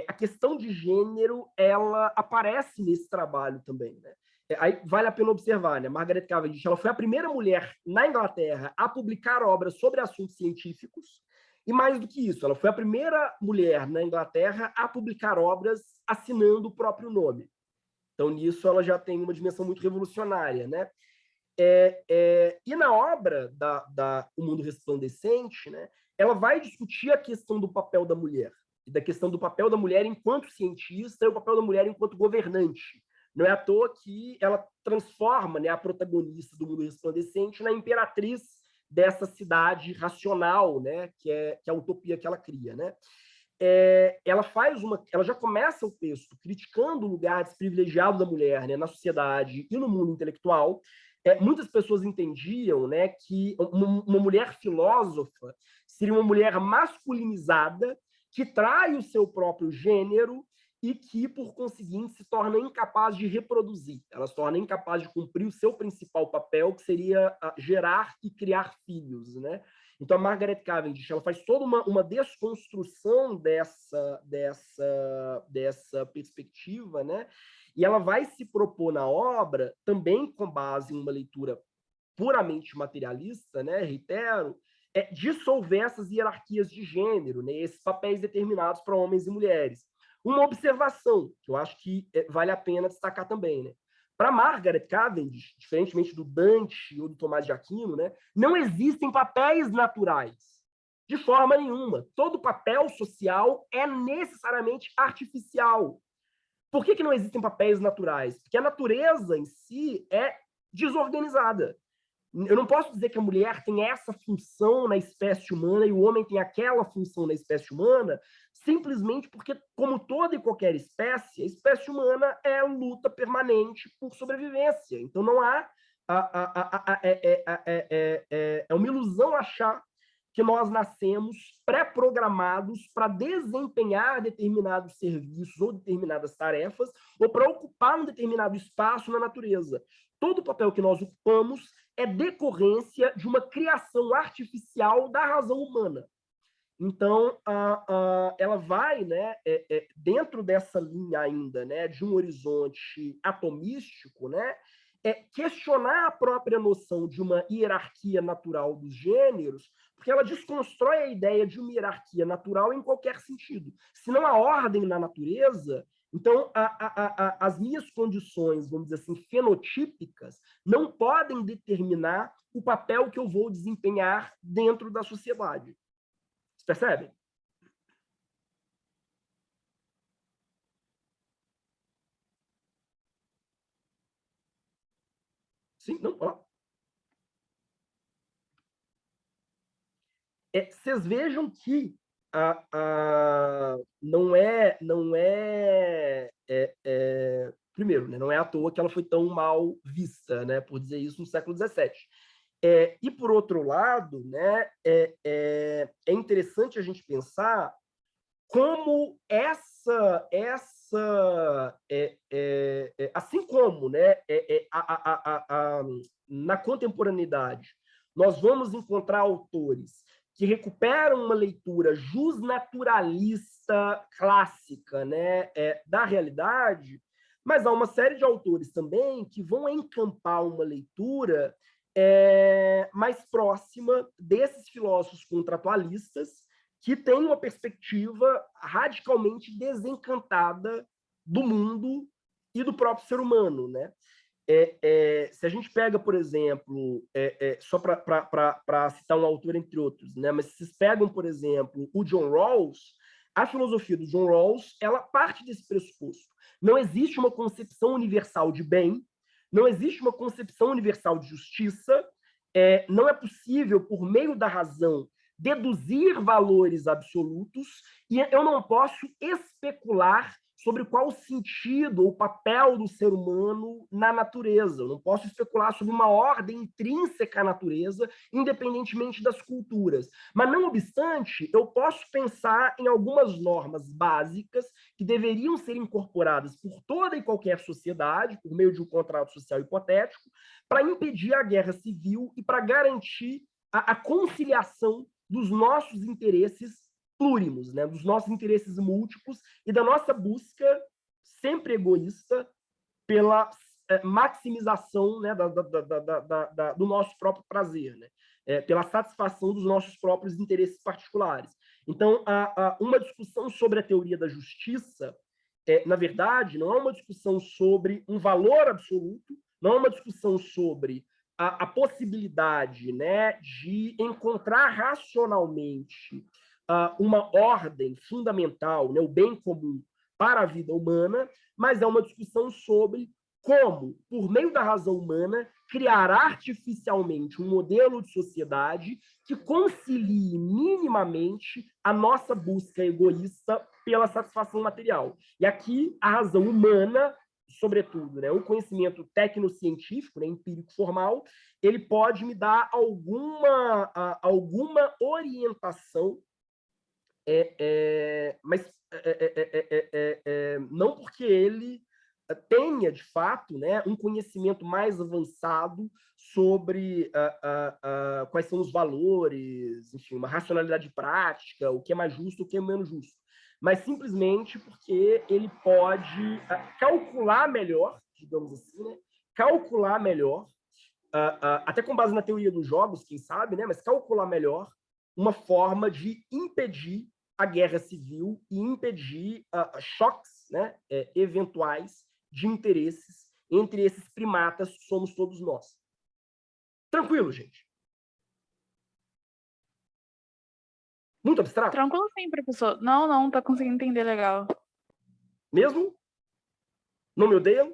S1: A questão de gênero ela aparece nesse trabalho também. Né? Aí vale a pena observar, né? Margaret Cavendish ela foi a primeira mulher na Inglaterra a publicar obras sobre assuntos científicos, e mais do que isso, ela foi a primeira mulher na Inglaterra a publicar obras assinando o próprio nome. Então, nisso, ela já tem uma dimensão muito revolucionária. Né? E na obra O Mundo Resplandecente, né, ela vai discutir a questão do papel da mulher, e da questão do papel da mulher enquanto cientista e o papel da mulher enquanto governante. Não é à toa que ela transforma, né, a protagonista do Mundo Resplandecente na imperatriz dessa cidade racional, né, que é a utopia que ela cria. Né? Ela já começa o texto criticando o lugar desprivilegiado da mulher, né, na sociedade e no mundo intelectual. Muitas pessoas entendiam, né, que uma mulher filósofa seria uma mulher masculinizada que trai o seu próprio gênero e que, por conseguinte, se torna incapaz de reproduzir. Ela se torna incapaz de cumprir o seu principal papel, que seria gerar e criar filhos. Né? Então, a Margaret Cavendish ela faz toda uma desconstrução dessa perspectiva, né? E ela vai se propor na obra, também com base em uma leitura puramente materialista, né? Reitero, dissolver essas hierarquias de gênero, né? Esses papéis determinados para homens e mulheres. Uma observação que eu acho que vale a pena destacar também, né? Para Margaret Cavendish, diferentemente do Dante ou do Tomás de Aquino, né, não existem papéis naturais, de forma nenhuma. Todo papel social é necessariamente artificial. Por que não existem papéis naturais? Porque a natureza em si é desorganizada. Eu não posso dizer que a mulher tem essa função na espécie humana e o homem tem aquela função na espécie humana, simplesmente porque, como toda e qualquer espécie, a espécie humana é luta permanente por sobrevivência. Então, não há... É uma ilusão achar que nós nascemos pré-programados para desempenhar determinados serviços ou determinadas tarefas ou para ocupar um determinado espaço na natureza. Todo o papel que nós ocupamos é decorrência de uma criação artificial da razão humana. Então, ela vai, né, dentro dessa linha ainda, né, de um horizonte atomístico, né, questionar a própria noção de uma hierarquia natural dos gêneros, porque ela desconstrói a ideia de uma hierarquia natural em qualquer sentido. Se não há ordem na natureza, então as minhas condições, vamos dizer assim, fenotípicas, não podem determinar o papel que eu vou desempenhar dentro da sociedade. Você percebe? Sim, não, ó. Vocês vejam que primeiro, né, não é à toa que ela foi tão mal vista, né, por dizer isso, no século XVII. E, por outro lado, né, é interessante a gente pensar como assim como, né, na contemporaneidade, nós vamos encontrar autores que recuperam uma leitura justnaturalista clássica, né, da realidade, mas há uma série de autores também que vão encampar uma leitura mais próxima desses filósofos contratualistas, que tem uma perspectiva radicalmente desencantada do mundo e do próprio ser humano, né? Se a gente pega, por exemplo, só para citar um autor entre outros, né? Mas se vocês pegam, por exemplo, o John Rawls, a filosofia do John Rawls, ela parte desse pressuposto. Não existe uma concepção universal de bem, não existe uma concepção universal de justiça, não é possível, por meio da razão, deduzir valores absolutos, e eu não posso especular sobre qual o sentido ou papel do ser humano na natureza. Eu não posso especular sobre uma ordem intrínseca à natureza, independentemente das culturas. Mas, não obstante, eu posso pensar em algumas normas básicas que deveriam ser incorporadas por toda e qualquer sociedade, por meio de um contrato social hipotético, para impedir a guerra civil e para garantir a conciliação dos nossos interesses plúrimos, né, dos nossos interesses múltiplos e da nossa busca sempre egoísta pela maximização, né, do nosso próprio prazer, né, pela satisfação dos nossos próprios interesses particulares. Então, uma discussão sobre a teoria da justiça, na verdade, não é uma discussão sobre um valor absoluto, não é uma discussão sobre a possibilidade, né, de encontrar racionalmente uma ordem fundamental, né, o bem comum para a vida humana, mas é uma discussão sobre como, por meio da razão humana, criar artificialmente um modelo de sociedade que concilie minimamente a nossa busca egoísta pela satisfação material. E aqui a razão humana, sobretudo, né, o conhecimento tecnocientífico, né, empírico formal, ele pode me dar alguma orientação, mas não porque ele tenha, de fato, né, um conhecimento mais avançado sobre quais são os valores, enfim, uma racionalidade prática, o que é mais justo, o que é menos justo, mas simplesmente porque ele pode calcular melhor, digamos assim, né, calcular melhor, até com base na teoria dos jogos, quem sabe, né, mas calcular melhor uma forma de impedir a guerra civil e impedir choques, né, eventuais de interesses entre esses primatas que somos todos nós. Tranquilo, gente? Muito abstrato?
S4: Tranquilo sim, professor. Não, tá conseguindo entender legal.
S1: Mesmo? Não me odeiam?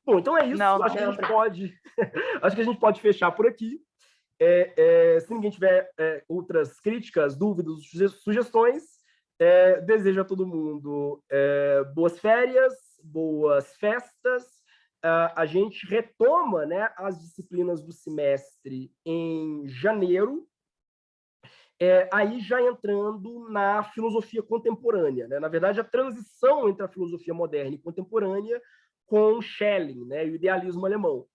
S1: Bom, então é isso.
S4: Não.
S1: Acho que a gente pode fechar por aqui. Se ninguém tiver outras críticas, dúvidas, sugestões, desejo a todo mundo boas férias, boas festas. A gente retoma, né, as disciplinas do semestre em janeiro, aí já entrando na filosofia contemporânea, né? Na verdade, a transição entre a filosofia moderna e contemporânea com Schelling, né, e o idealismo alemão.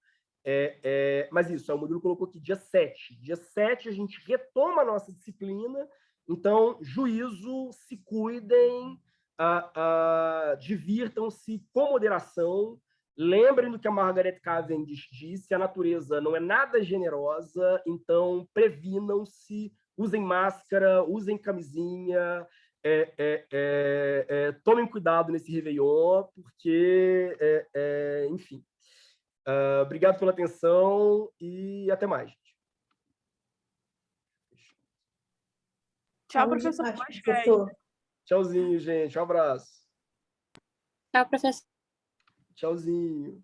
S1: Mas isso, o Murilo colocou aqui dia 7. Dia 7 a gente retoma a nossa disciplina, então, juízo, se cuidem, divirtam-se com moderação, Lembrem do que a Margaret Cavendish disse: a natureza não é nada generosa, então previnam-se, usem máscara, usem camisinha, tomem cuidado nesse Réveillon, porque, enfim. Obrigado pela atenção e até mais, gente.
S4: Tchau,
S5: Saúde e
S4: professor.
S5: paz,
S4: Boas
S5: professor.
S1: Tchauzinho, gente. Um abraço.
S3: Tchau, professor.
S1: Tchauzinho.